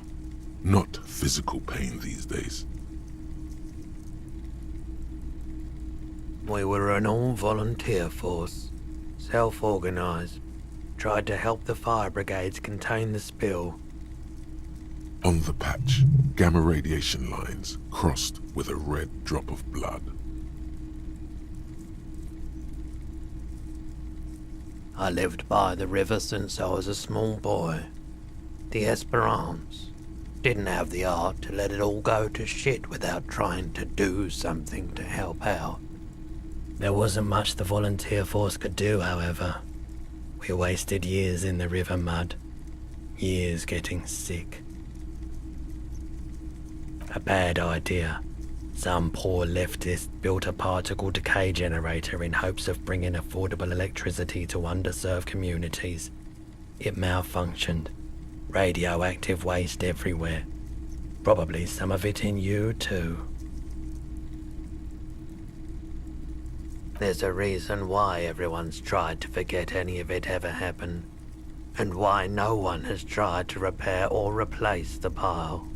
not physical pain these days. We were an all-volunteer force, self-organized, tried to help the fire brigades contain the spill. On the patch, gamma radiation lines crossed with a red drop of blood. I lived by the river since I was a small boy. The Esperance didn't have the art to let it all go to shit without trying to do something to help out. There wasn't much the volunteer force could do, however. We wasted years in the river mud, years getting sick. A bad idea. Some poor leftist built a particle decay generator in hopes of bringing affordable electricity to underserved communities. It malfunctioned. Radioactive waste everywhere. Probably some of it in you too. There's a reason why everyone's tried to forget any of it ever happened, and why no one has tried to repair or replace the pile.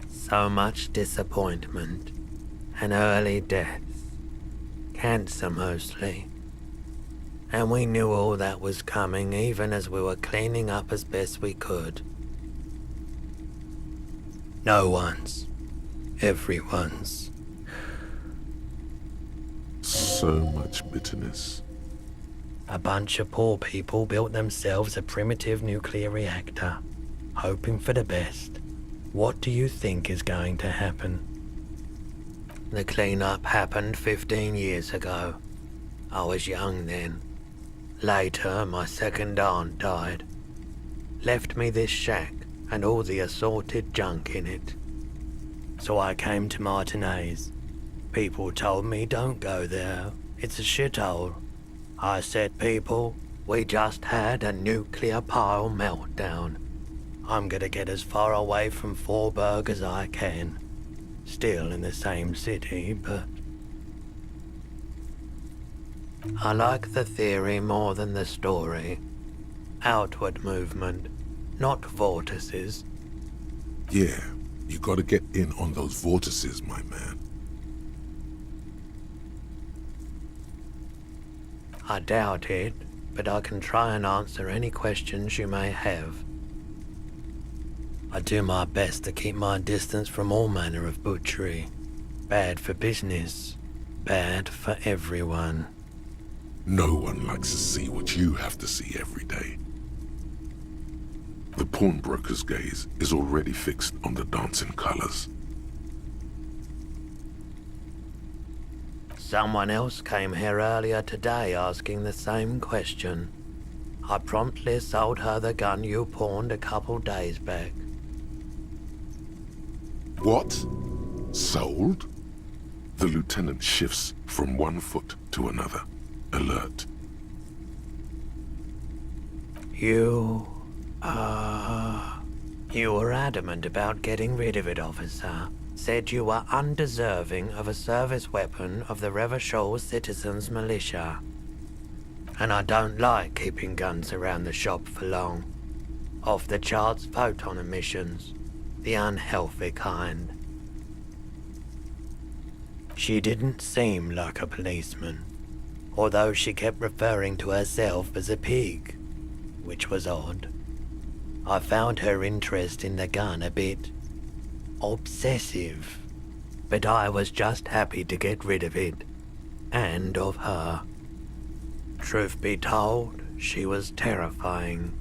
So much disappointment, and early deaths, cancer mostly. And we knew all that was coming even as we were cleaning up as best we could. No one's, everyone's. So much bitterness. A bunch of poor people built themselves a primitive nuclear reactor, hoping for the best. What do you think is going to happen? The cleanup happened 15 years ago. I was young then. Later, my second aunt died. Left me this shack and all the assorted junk in it. So I came to Martinez. People told me don't go there. It's a shithole. I said, people, we just had a nuclear pile meltdown. I'm gonna get as far away from Forburg as I can. Still in the same city, but... I like the theory more than the story. Outward movement, not vortices. Yeah, you gotta get in on those vortices, my man. I doubt it, but I can try and answer any questions you may have. I do my best to keep my distance from all manner of butchery. Bad for business, bad for everyone. No one likes to see what you have to see every day. The pawnbroker's gaze is already fixed on the dancing colors. Someone else came here earlier today asking the same question. I promptly sold her the gun you pawned a couple days back. What? Sold? The lieutenant shifts from one foot to another, alert. You were adamant about getting rid of it, officer. Said you were undeserving of a service weapon of the Revachol Citizens Militia. And I don't like keeping guns around the shop for long. Off-the-charts photon emissions. The unhealthy kind. She didn't seem like a policeman, although she kept referring to herself as a pig, which was odd. I found her interest in the gun a bit obsessive, but I was just happy to get rid of it, and of her. Truth be told, she was terrifying.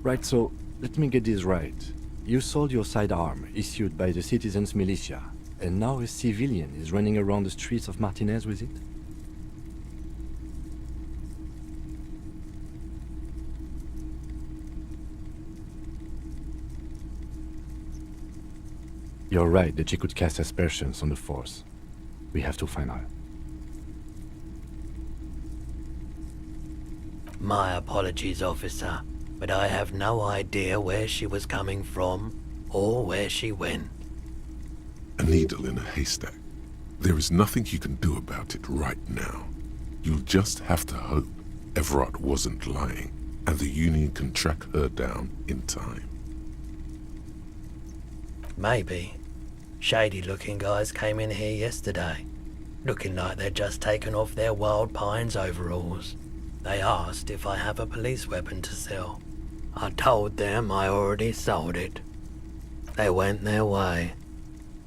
Right, so let me get this right. You sold your sidearm, issued by the Citizens Militia, and now a civilian is running around the streets of Martinez with it? You're right that she could cast aspersions on the Force. We have to find her. My apologies, officer, but I have no idea where she was coming from or where she went. A needle in a haystack. There is nothing you can do about it right now. You'll just have to hope Everett wasn't lying and the Union can track her down in time. Maybe. Shady-looking guys came in here yesterday, looking like they'd just taken off their Wild Pines overalls. They asked if I have a police weapon to sell. I told them I already sold it. They went their way.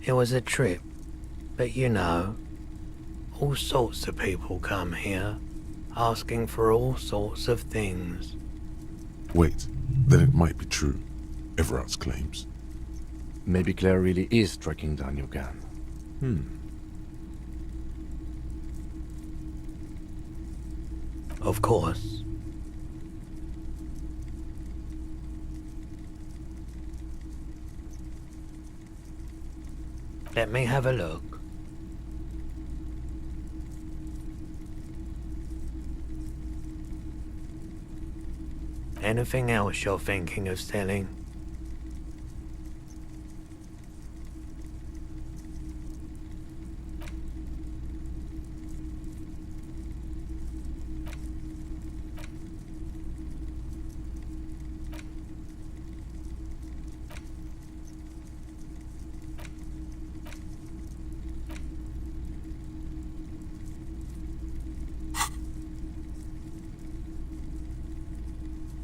It was a trip, but you know, all sorts of people come here, asking for all sorts of things. Wait, then it might be true, Everett's claims. Maybe Claire really is tracking down your gun. Of course. Let me have a look. Anything else you're thinking of selling?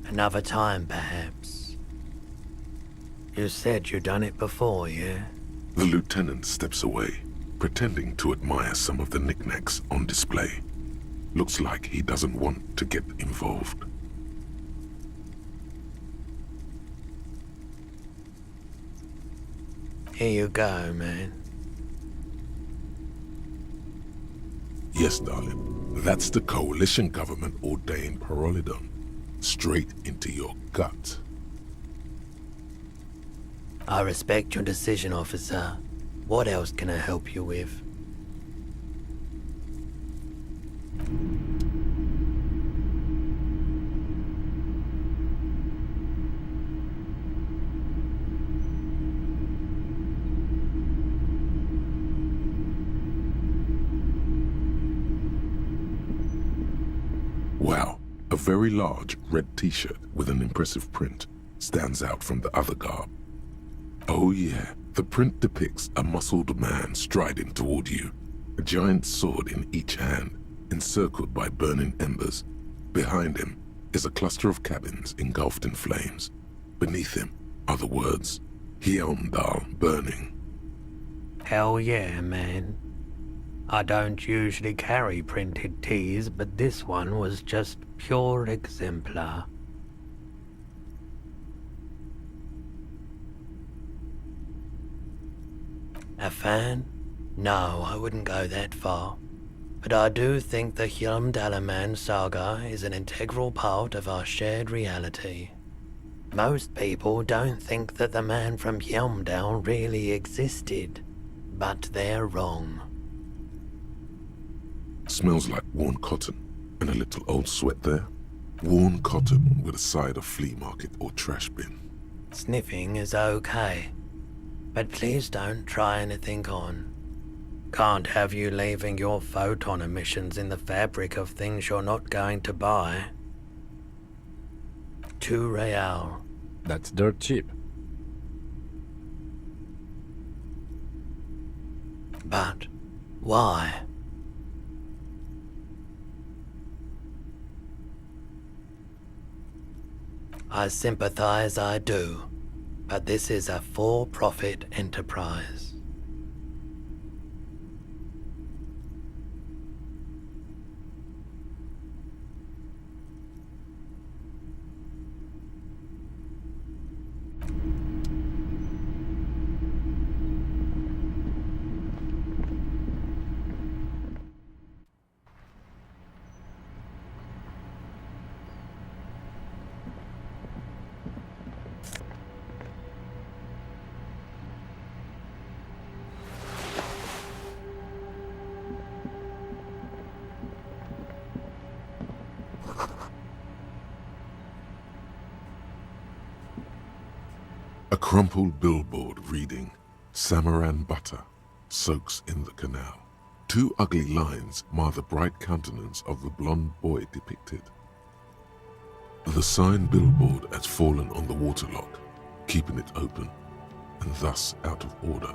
Another time, perhaps. You said you'd done it before, yeah? The lieutenant steps away, pretending to admire some of the knickknacks on display. Looks like he doesn't want to get involved. Here you go, man. Yes, darling. That's the coalition government ordained Parolidon. Straight into your gut. I respect your decision, officer. What else can I help you with? Wow. A very large red t-shirt with an impressive print stands out from the other garb. Oh yeah, the print depicts a muscled man striding toward you, a giant sword in each hand, encircled by burning embers. Behind him is a cluster of cabins engulfed in flames. Beneath him are the words, Hjelmdal burning. Hell yeah, man. I don't usually carry printed tees, but this one was just pure exemplar. A fan? No, I wouldn't go that far. But I do think the Hjelmdalaman saga is an integral part of our shared reality. Most people don't think that the man from Hjelmdal really existed, but they're wrong. Smells like worn cotton and a little old sweat there. Worn cotton with a side of flea market or trash bin. Sniffing is okay. But please don't try anything on. Can't have you leaving your photon emissions in the fabric of things you're not going to buy. 2 real. That's dirt cheap. But why? I sympathize, I do. But this is a for-profit enterprise. A crumpled billboard reading, Samaran butter soaks in the canal. 2 ugly lines mar the bright countenance of the blonde boy depicted. The sign billboard has fallen on the waterlock, keeping it open, and thus out of order.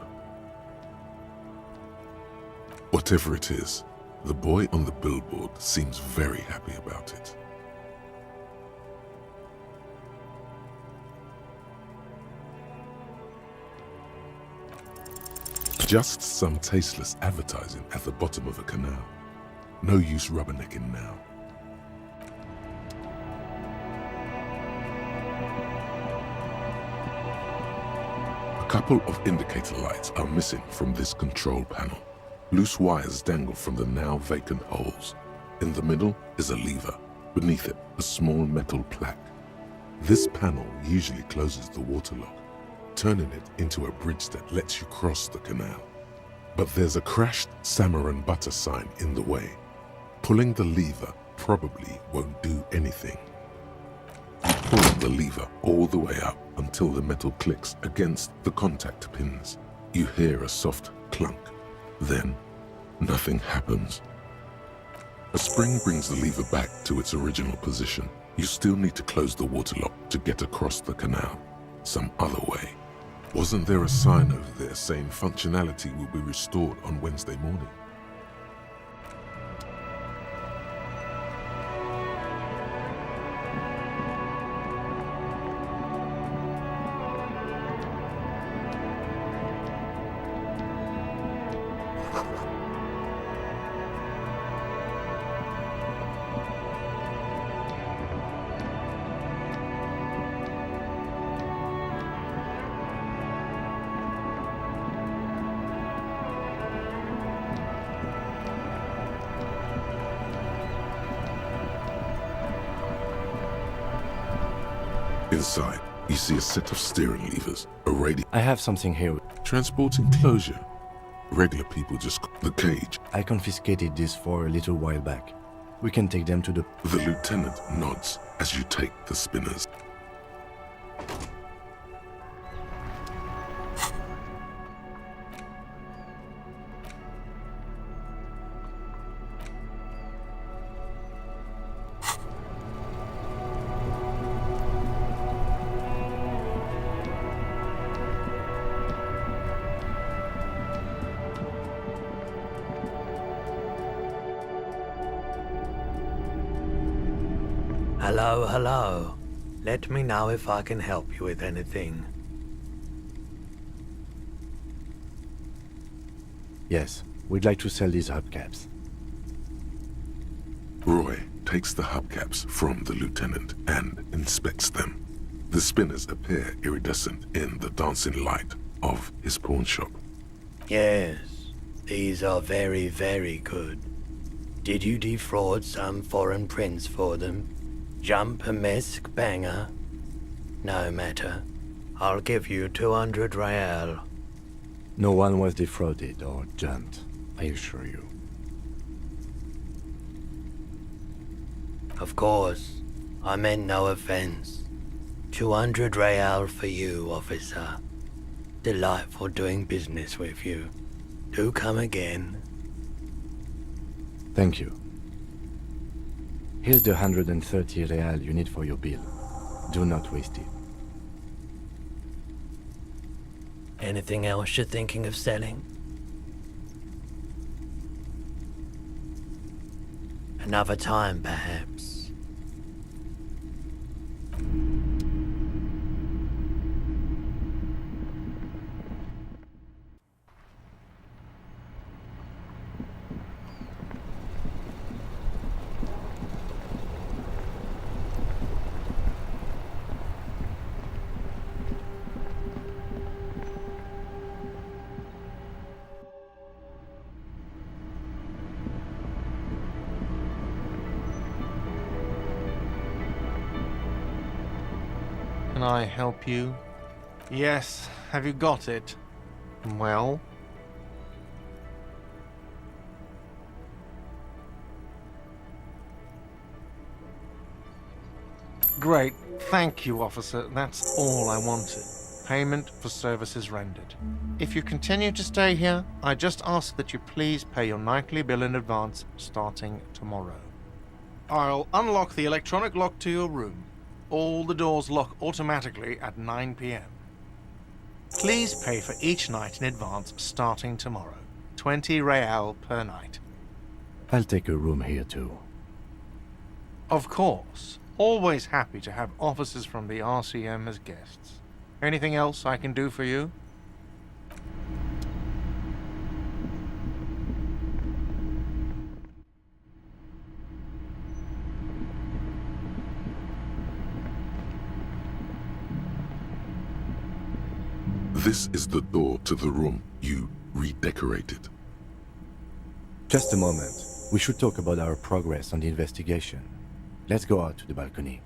Whatever it is, the boy on the billboard seems very happy about it. Just some tasteless advertising at the bottom of a canal. No use rubbernecking now. A couple of indicator lights are missing from this control panel. Loose wires dangle from the now vacant holes. In the middle is a lever. Beneath it, a small metal plaque. This panel usually closes the waterlock, turning it into a bridge that lets you cross the canal. But there's a crashed Samaran butter sign in the way. Pulling the lever probably won't do anything. You pull the lever all the way up until the metal clicks against the contact pins. You hear a soft clunk. Then, nothing happens. A spring brings the lever back to its original position. You still need to close the waterlock to get across the canal. Some other way. Wasn't there a sign over there saying functionality will be restored on Wednesday morning? Inside, you see a set of steering levers, a radio. I have something here. Transport enclosure. Regular people just the cage. I confiscated this for a little while back. We can take them to the... The lieutenant nods as you take the spinners. Hello. Let me know if I can help you with anything. Yes, we'd like to sell these hubcaps. Roy takes the hubcaps from the lieutenant and inspects them. The spinners appear iridescent in the dancing light of his pawn shop. Yes, these are very, very good. Did you defraud some foreign prince for them? Jump a mesk banger? No matter. I'll give you 200 real. No one was defrauded or jumped, I assure you. Of course. I meant no offense. 200 real for you, officer. Delightful doing business with you. Do come again. Thank you. Here's the 130 real you need for your bill. Do not waste it. Anything else you're thinking of selling? Another time, perhaps. Can I help you? Yes. Have you got it? Well? Great. Thank you, officer. That's all I wanted. Payment for services rendered. If you continue to stay here, I just ask that you please pay your nightly bill in advance starting tomorrow. I'll unlock the electronic lock to your room. All the doors lock automatically at 9 p.m. Please pay for each night in advance starting tomorrow. 20 real per night. I'll take a room here too. Of course. Always happy to have officers from the RCM as guests. Anything else I can do for you? This is the door to the room you redecorated. Just a moment. We should talk about our progress on the investigation. Let's go out to the balcony.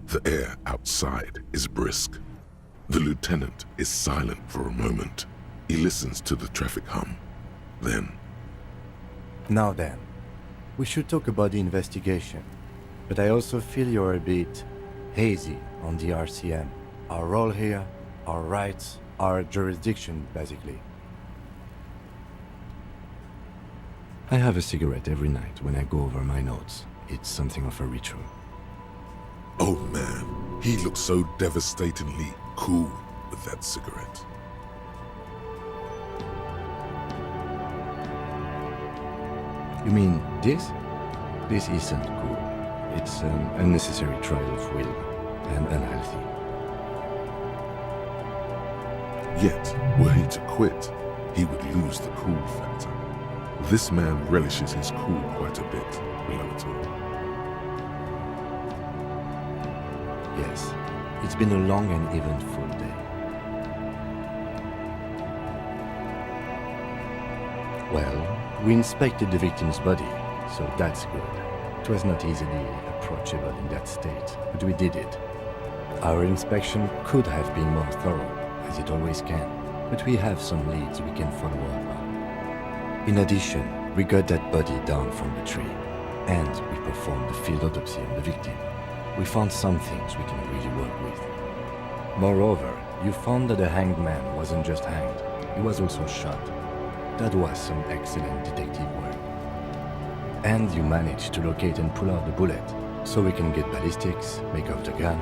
The air outside is brisk. The lieutenant is silent for a moment. He listens to the traffic hum. Then... Now then, we should talk about the investigation. But I also feel you're a bit hazy on the RCM. Our role here, our rights, our jurisdiction, basically. I have a cigarette every night when I go over my notes. It's something of a ritual. Oh man, he looks so devastatingly cool with that cigarette. You mean this? This isn't cool. It's an unnecessary trial of will, and unhealthy. Yet, were he to quit, he would lose the cool factor. This man relishes his cool quite a bit, below it all. Yes, it's been a long and eventful day. Well, we inspected the victim's body, so that's good. It was not easily approachable in that state, but we did it. Our inspection could have been more thorough, as it always can, but we have some leads we can follow up on. In addition, we got that body down from the tree, and we performed the field autopsy on the victim. We found some things we can really work with. Moreover, you found that the hanged man wasn't just hanged, he was also shot. That was some excellent detective work. And you managed to locate and pull out the bullet, so we can get ballistics, make off the gun.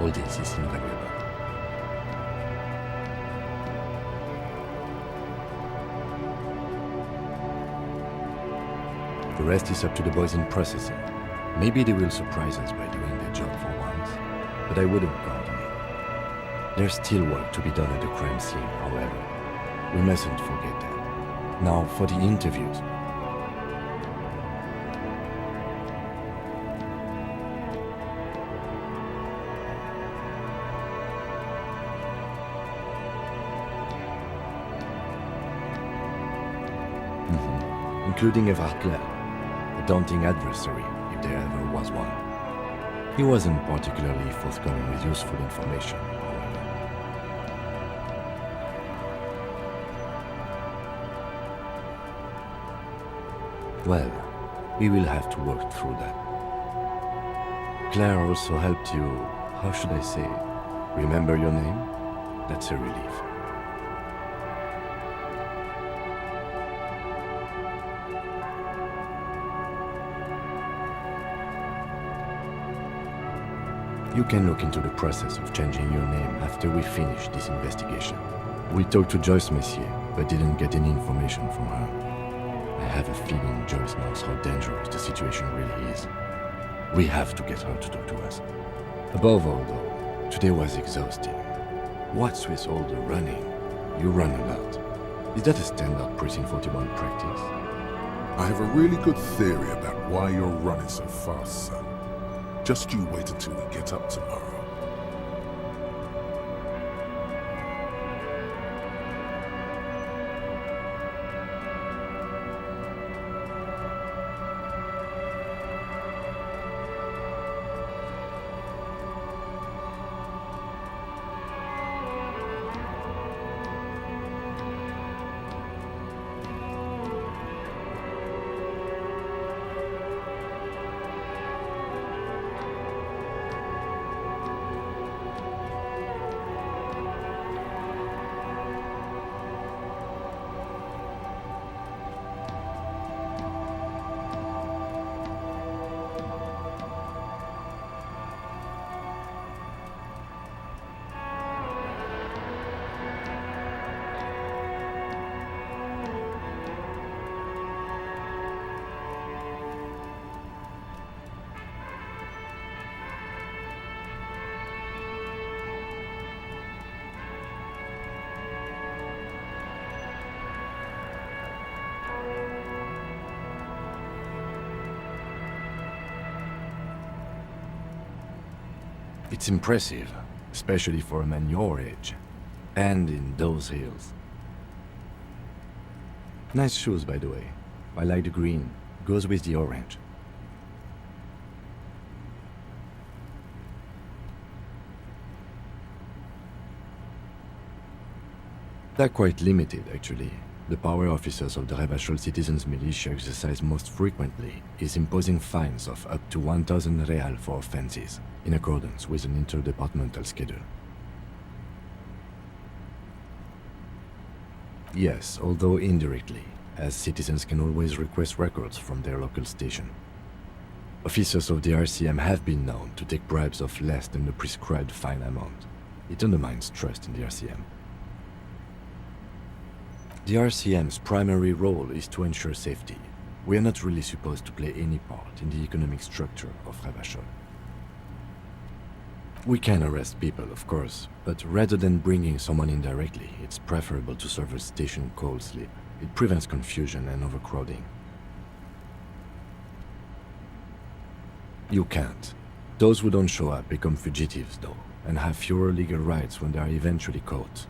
All this is invaluable. The rest is up to the boys in processing. Maybe they will surprise us by doing their job for once, but I wouldn't count on it. There's still work to be done at the crime scene, however. We mustn't forget that. Now, for the interviews. Including Evrard Clair, a daunting adversary, if there ever was one. He wasn't particularly forthcoming with useful information, however. Well, we will have to work through that. Claire also helped you, how should I say, remember your name? That's a relief. You can look into the process of changing your name after we finish this investigation. We talked to Joyce Messier, but didn't get any information from her. I have a feeling Joyce knows how dangerous the situation really is. We have to get her to talk to us. Above all, though, today was exhausting. What's with all the running? You run a lot. Is that a standard Precinct 41 practice? I have a really good theory about why you're running so fast, son. Just you wait until we get up tomorrow. It's impressive, especially for a man your age, and in those hills. Nice shoes, by the way. I like the green. Goes with the orange. They're quite limited, actually. The power officers of the Revachol Citizens Militia exercise most frequently is imposing fines of up to 1,000 real for offenses, in accordance with an interdepartmental schedule. Yes, although indirectly, as citizens can always request records from their local station. Officers of the RCM have been known to take bribes of less than the prescribed fine amount. It undermines trust in the RCM. The RCM's primary role is to ensure safety. We are not really supposed to play any part in the economic structure of Revachol. We can arrest people, of course, but rather than bringing someone in directly, it's preferable to serve a station cold sleep. It prevents confusion and overcrowding. You can't. Those who don't show up become fugitives, though, and have fewer legal rights when they are eventually caught.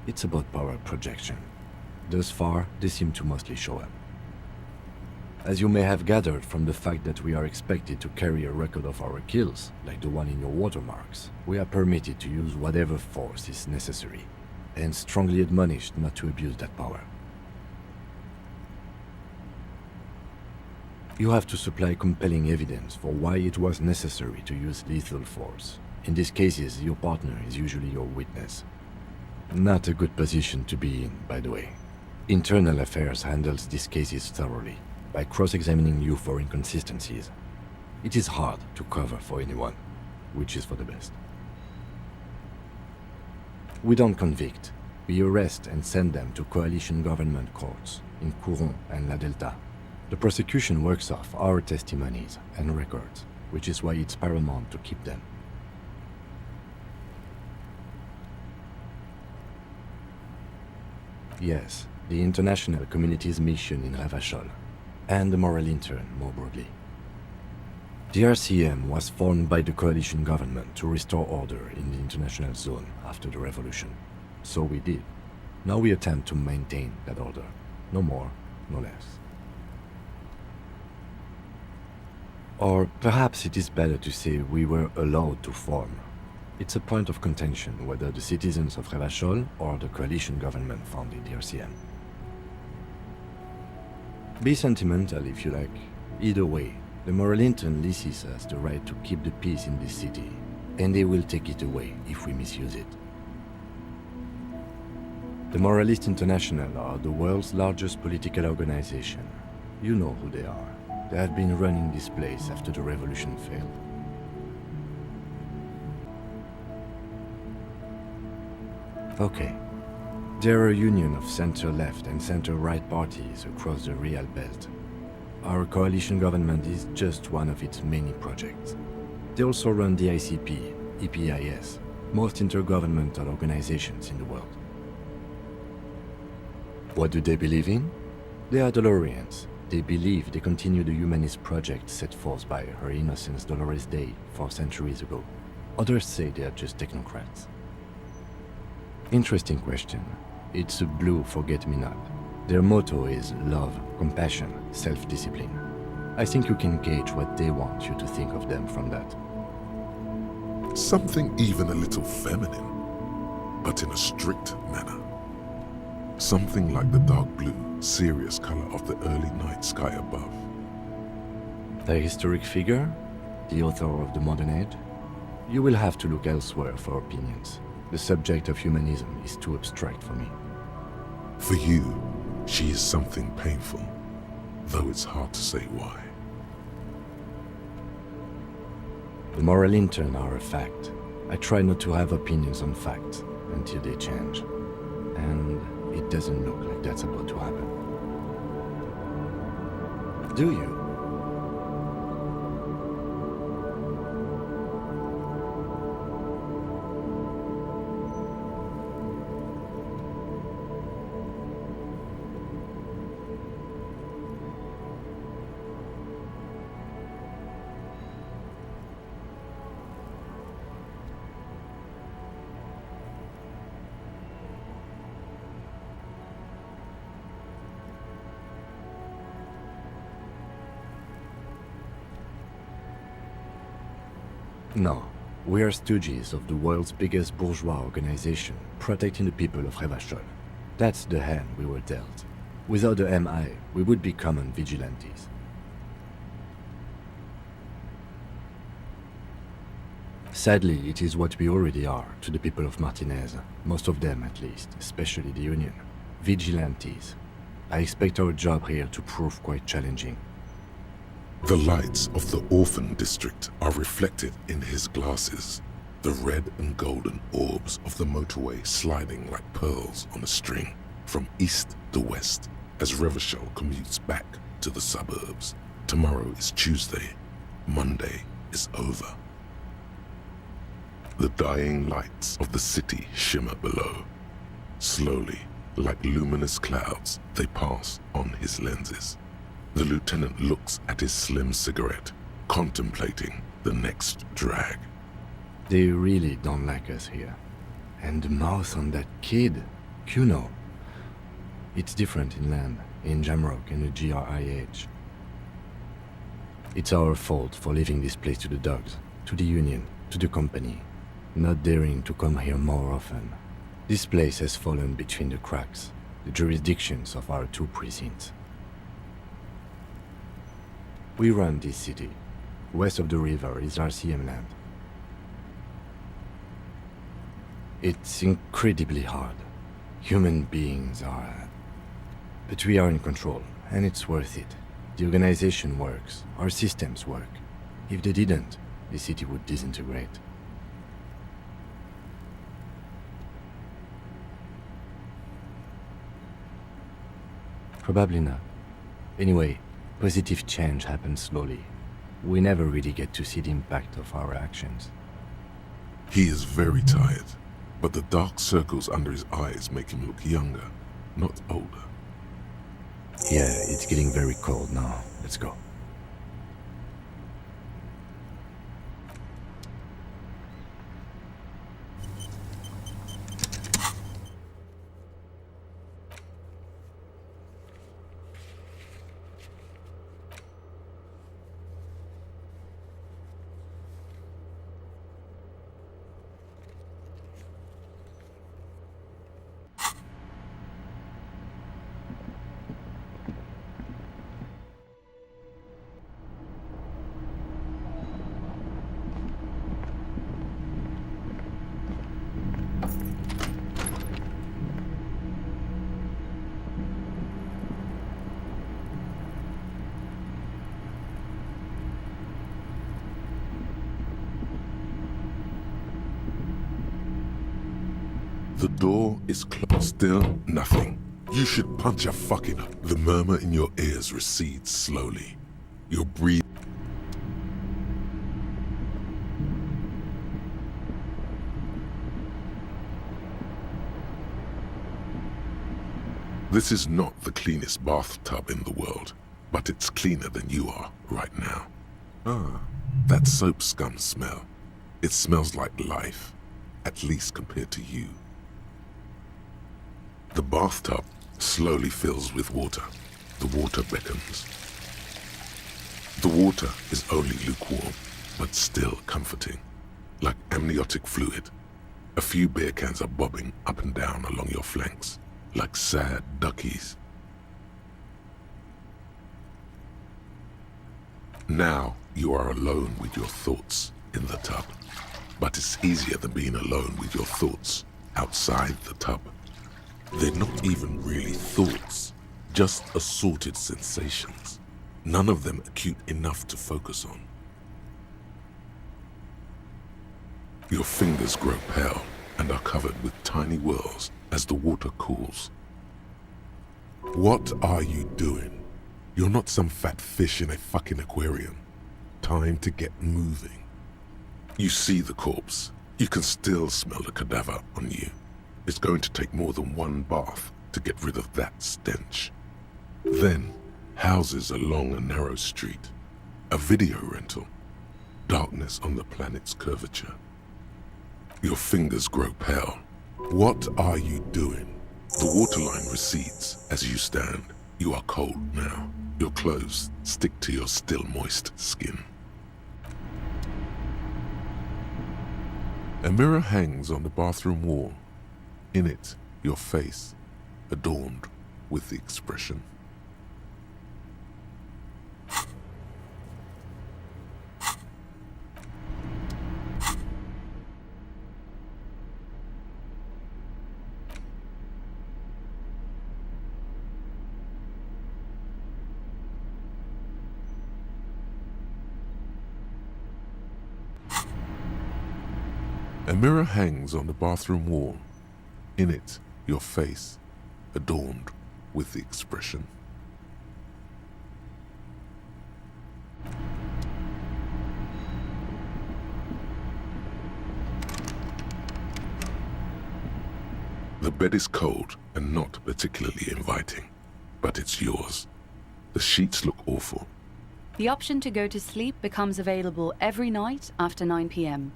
It's about power projection. Thus far, they seem to mostly show up. As you may have gathered from the fact that we are expected to carry a record of our kills, like the one in your watermarks, we are permitted to use whatever force is necessary, and strongly admonished not to abuse that power. You have to supply compelling evidence for why it was necessary to use lethal force. In these cases, your partner is usually your witness. Not a good position to be in, by the way. Internal Affairs handles these cases thoroughly, by cross-examining you for inconsistencies. It is hard to cover for anyone, which is for the best. We don't convict. We arrest and send them to coalition government courts in Couronne and La Delta. The prosecution works off our testimonies and records, which is why it's paramount to keep them. Yes, the international community's mission in Revachol, and the moral intern more broadly. The RCM was formed by the coalition government to restore order in the international zone after the revolution. So we did. Now we attempt to maintain that order. No more, no less. Or perhaps it is better to say we were allowed to form. It's a point of contention whether the citizens of Revachol or the coalition government founded the RCM. Be sentimental if you like. Either way, the Moralington leases us the right to keep the peace in this city, and they will take it away if we misuse it. The Moralist International are the world's largest political organization. You know who they are. They have been running this place after the revolution failed. Okay. There are a union of center-left and center-right parties across the Real Belt. Our coalition government is just one of its many projects. They also run the ICP, EPIS, most intergovernmental organizations in the world. What do they believe in? They are Dolorians. They believe they continue the humanist project set forth by Her Innocence Dolores Day 4 centuries ago. Others say they are just technocrats. Interesting question. It's a blue forget-me-not. Their motto is love, compassion, self-discipline. I think you can gauge what they want you to think of them from that. Something even a little feminine, but in a strict manner. Something like the dark blue, serious color of the early night sky above. A historic figure? The author of the modern age? You will have to look elsewhere for opinions. The subject of humanism is too abstract for me. For you, she is something painful, though it's hard to say why. The Moralington are a fact. I try not to have opinions on facts until they change. And it doesn't look like that's about to happen. Do you? No. We are stooges of the world's biggest bourgeois organization, protecting the people of Revachol. That's the hand we were dealt. Without the MI, we would be common vigilantes. Sadly, it is what we already are to the people of Martinez, most of them at least, especially the Union. Vigilantes. I expect our job here to prove quite challenging. The lights of the orphan district are reflected in his glasses, the red and golden orbs of the motorway sliding like pearls on a string from east to west as Revachol commutes back to the suburbs. Tomorrow is Tuesday. Monday is over. The dying lights of the city shimmer below. Slowly, like luminous clouds, they pass on his lenses. The lieutenant looks at his slim cigarette, contemplating the next drag. They really don't like us here. And the mouth on that kid, Kuno. It's different in land, in Jamrock and the GRIH. It's our fault for leaving this place to the dogs, to the Union, to the company, not daring to come here more often. This place has fallen between the cracks, the jurisdictions of our two precincts. We run this city. West of the river is RCM land. It's incredibly hard. Human beings are... But we are in control, and it's worth it. The organization works, our systems work. If they didn't, the city would disintegrate. Probably not. Anyway, positive change happens slowly. We never really get to see the impact of our actions. He is very tired, but the dark circles under his eyes make him look younger, not older. Yeah, it's getting very cold now. Let's go. The door is closed. Still nothing. You should punch a fucking... The murmur in your ears recedes slowly. Your breathing... This is not the cleanest bathtub in the world, but it's cleaner than you are right now. Ah, that soap scum smell. It smells like life, at least compared to you. The bathtub slowly fills with water. The water beckons. The water is only lukewarm, but still comforting, like amniotic fluid. A few beer cans are bobbing up and down along your flanks, like sad duckies. Now you are alone with your thoughts in the tub, but it's easier than being alone with your thoughts outside the tub. They're not even really thoughts, just assorted sensations, none of them acute enough to focus on. Your fingers grow pale and are covered with tiny whirls as the water cools. What are you doing? You're not some fat fish in a fucking aquarium. Time to get moving. You see the corpse. You can still smell the cadaver on you. It's going to take more than one bath to get rid of that stench. Then, houses along a narrow street. A video rental. Darkness on the planet's curvature. Your fingers grow pale. What are you doing? The waterline recedes as you stand. You are cold now. Your clothes stick to your still moist skin. A mirror hangs on the bathroom wall. In it, your face, adorned with the expression. A mirror hangs on the bathroom wall. In it, your face, adorned with the expression. The bed is cold and not particularly inviting, but it's yours. The sheets look awful. The option to go to sleep becomes available every night after 9 p.m.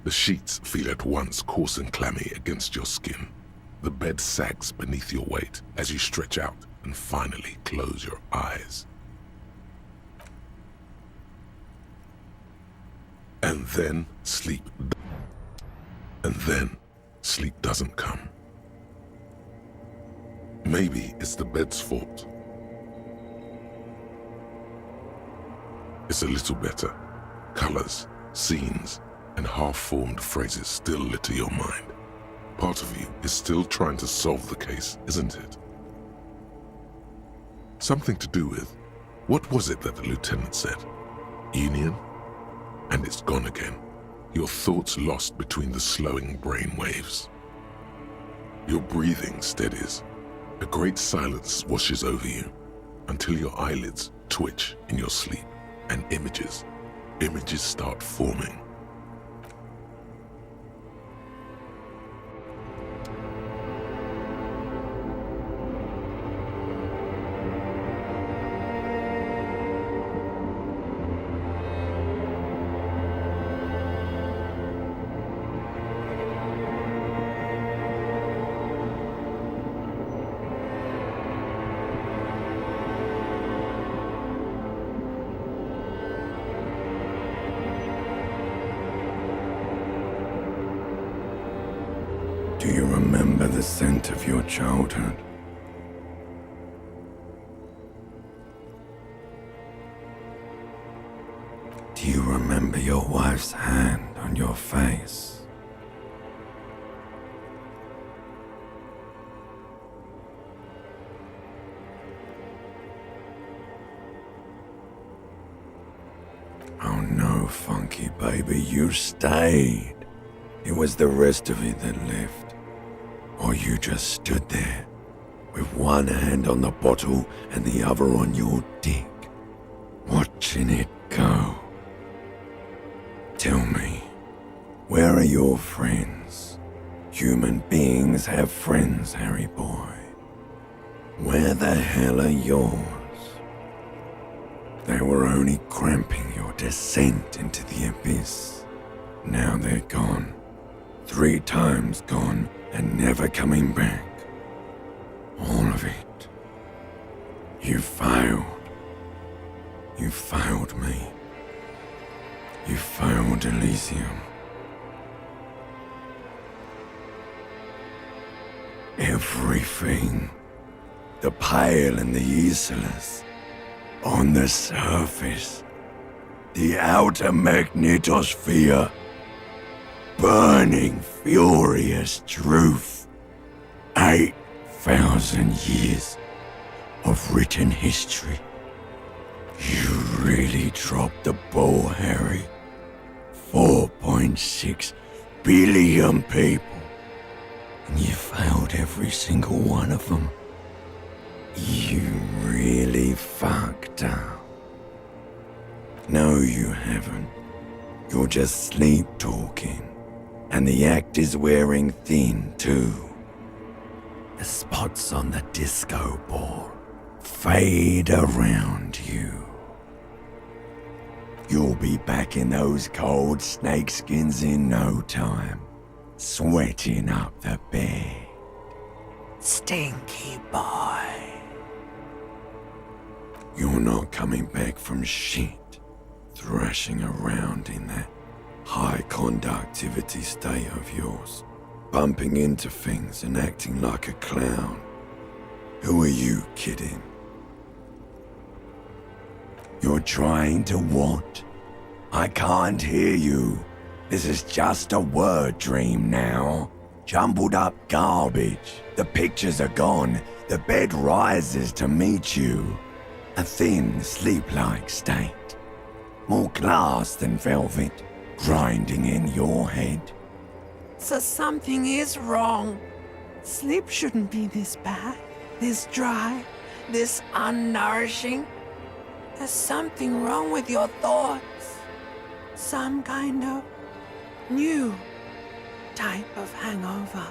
The sheets feel at once coarse and clammy against your skin. The bed sags beneath your weight as you stretch out and finally close your eyes. And then sleep doesn't come. Maybe it's the bed's fault. It's a little better. Colors, scenes, and half-formed phrases still litter your mind. Part of you is still trying to solve the case, isn't it? Something to do with, what was it that the lieutenant said? Union? And it's gone again. Your thoughts lost between the slowing brain waves. Your breathing steadies. A great silence washes over you until your eyelids twitch in your sleep and images start forming. Do you remember the scent of your childhood? Do you remember your wife's hand on your face? Oh no, Funky. baby, you stayed. It was the rest of it that left. Or you just stood there, with one hand on the bottle and the other on your dick, watching it go. Tell me, where are your friends? Human beings have friends, Harry boy. Where the hell are yours? They were only cramping your descent into the abyss. Now they're gone. 3 times gone and never coming back. All of it. You failed. You failed me. You failed Elysium. Everything. The Pale and the Isolus. On the surface. The outer magnetosphere. Burning, furious truth. 8,000 years of written history. You really dropped the ball, Harry. 4.6 billion people. And you failed every single one of them. You really fucked up. No, you haven't. You're just sleep talking. And the act is wearing thin, too. The spots on the disco ball fade around you. You'll be back in those cold snakeskins in no time, sweating up the bed. Stinky boy. You're not coming back from shit, thrashing around in that high conductivity state of yours, bumping into things and acting like a clown. Who are you kidding? You're trying to what? I can't hear you. This is just a word dream now. Jumbled up garbage. The pictures are gone. The bed rises to meet you. A thin, sleep-like state. More glass than velvet, grinding in your head. So something is wrong. Sleep shouldn't be this bad, this dry, this unnourishing. There's something wrong with your thoughts. Some kind of new type of hangover.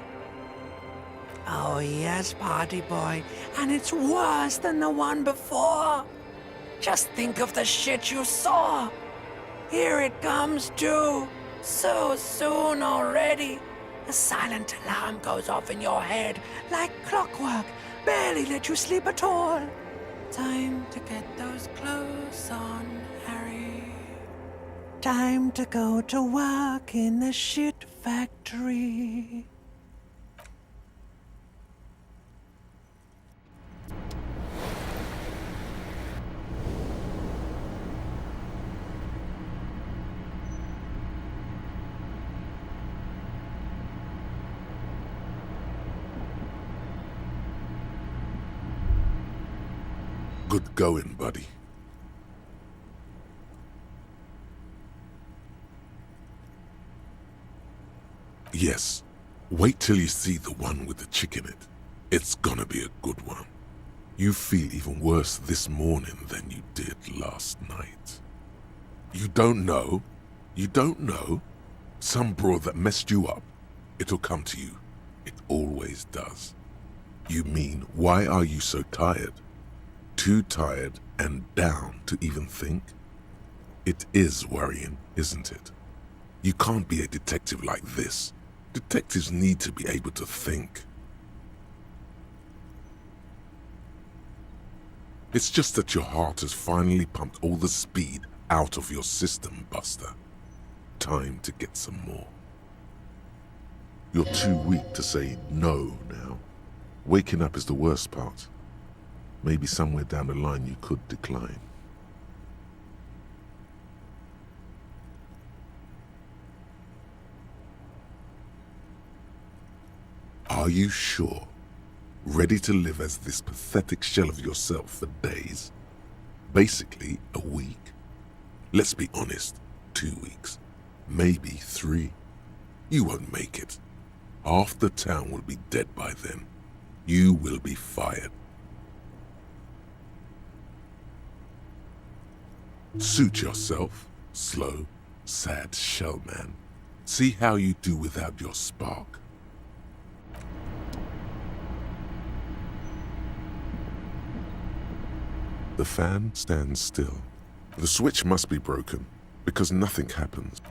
Oh yes, party boy, and it's worse than the one before. Just think of the shit you saw. Here it comes too. So soon already. A silent alarm goes off in your head like clockwork. Barely let you sleep at all. Time to get those clothes on, Harry. Time to go to work in the shit factory. Good going, buddy. Yes, wait till you see the one with the chick in it. It's gonna be a good one. You feel even worse this morning than you did last night. You don't know? You don't know? Some broad that messed you up. It'll come to you. It always does. You mean, why are you so tired? Too tired and down to even think? It is worrying, isn't it? You can't be a detective like this. Detectives need to be able to think. It's just that your heart has finally pumped all the speed out of your system, Buster. Time to get some more. You're too weak to say no now. Waking up is the worst part. Maybe somewhere down the line you could decline. Are you sure? Ready to live as this pathetic shell of yourself for days? Basically, a week. Let's be honest, 2 weeks. maybe 3. You won't make it. Half the town will be dead by then. You will be fired. Suit yourself, slow, sad shellman. See how you do without your spark. The fan stands still. The switch must be broken, because nothing happens.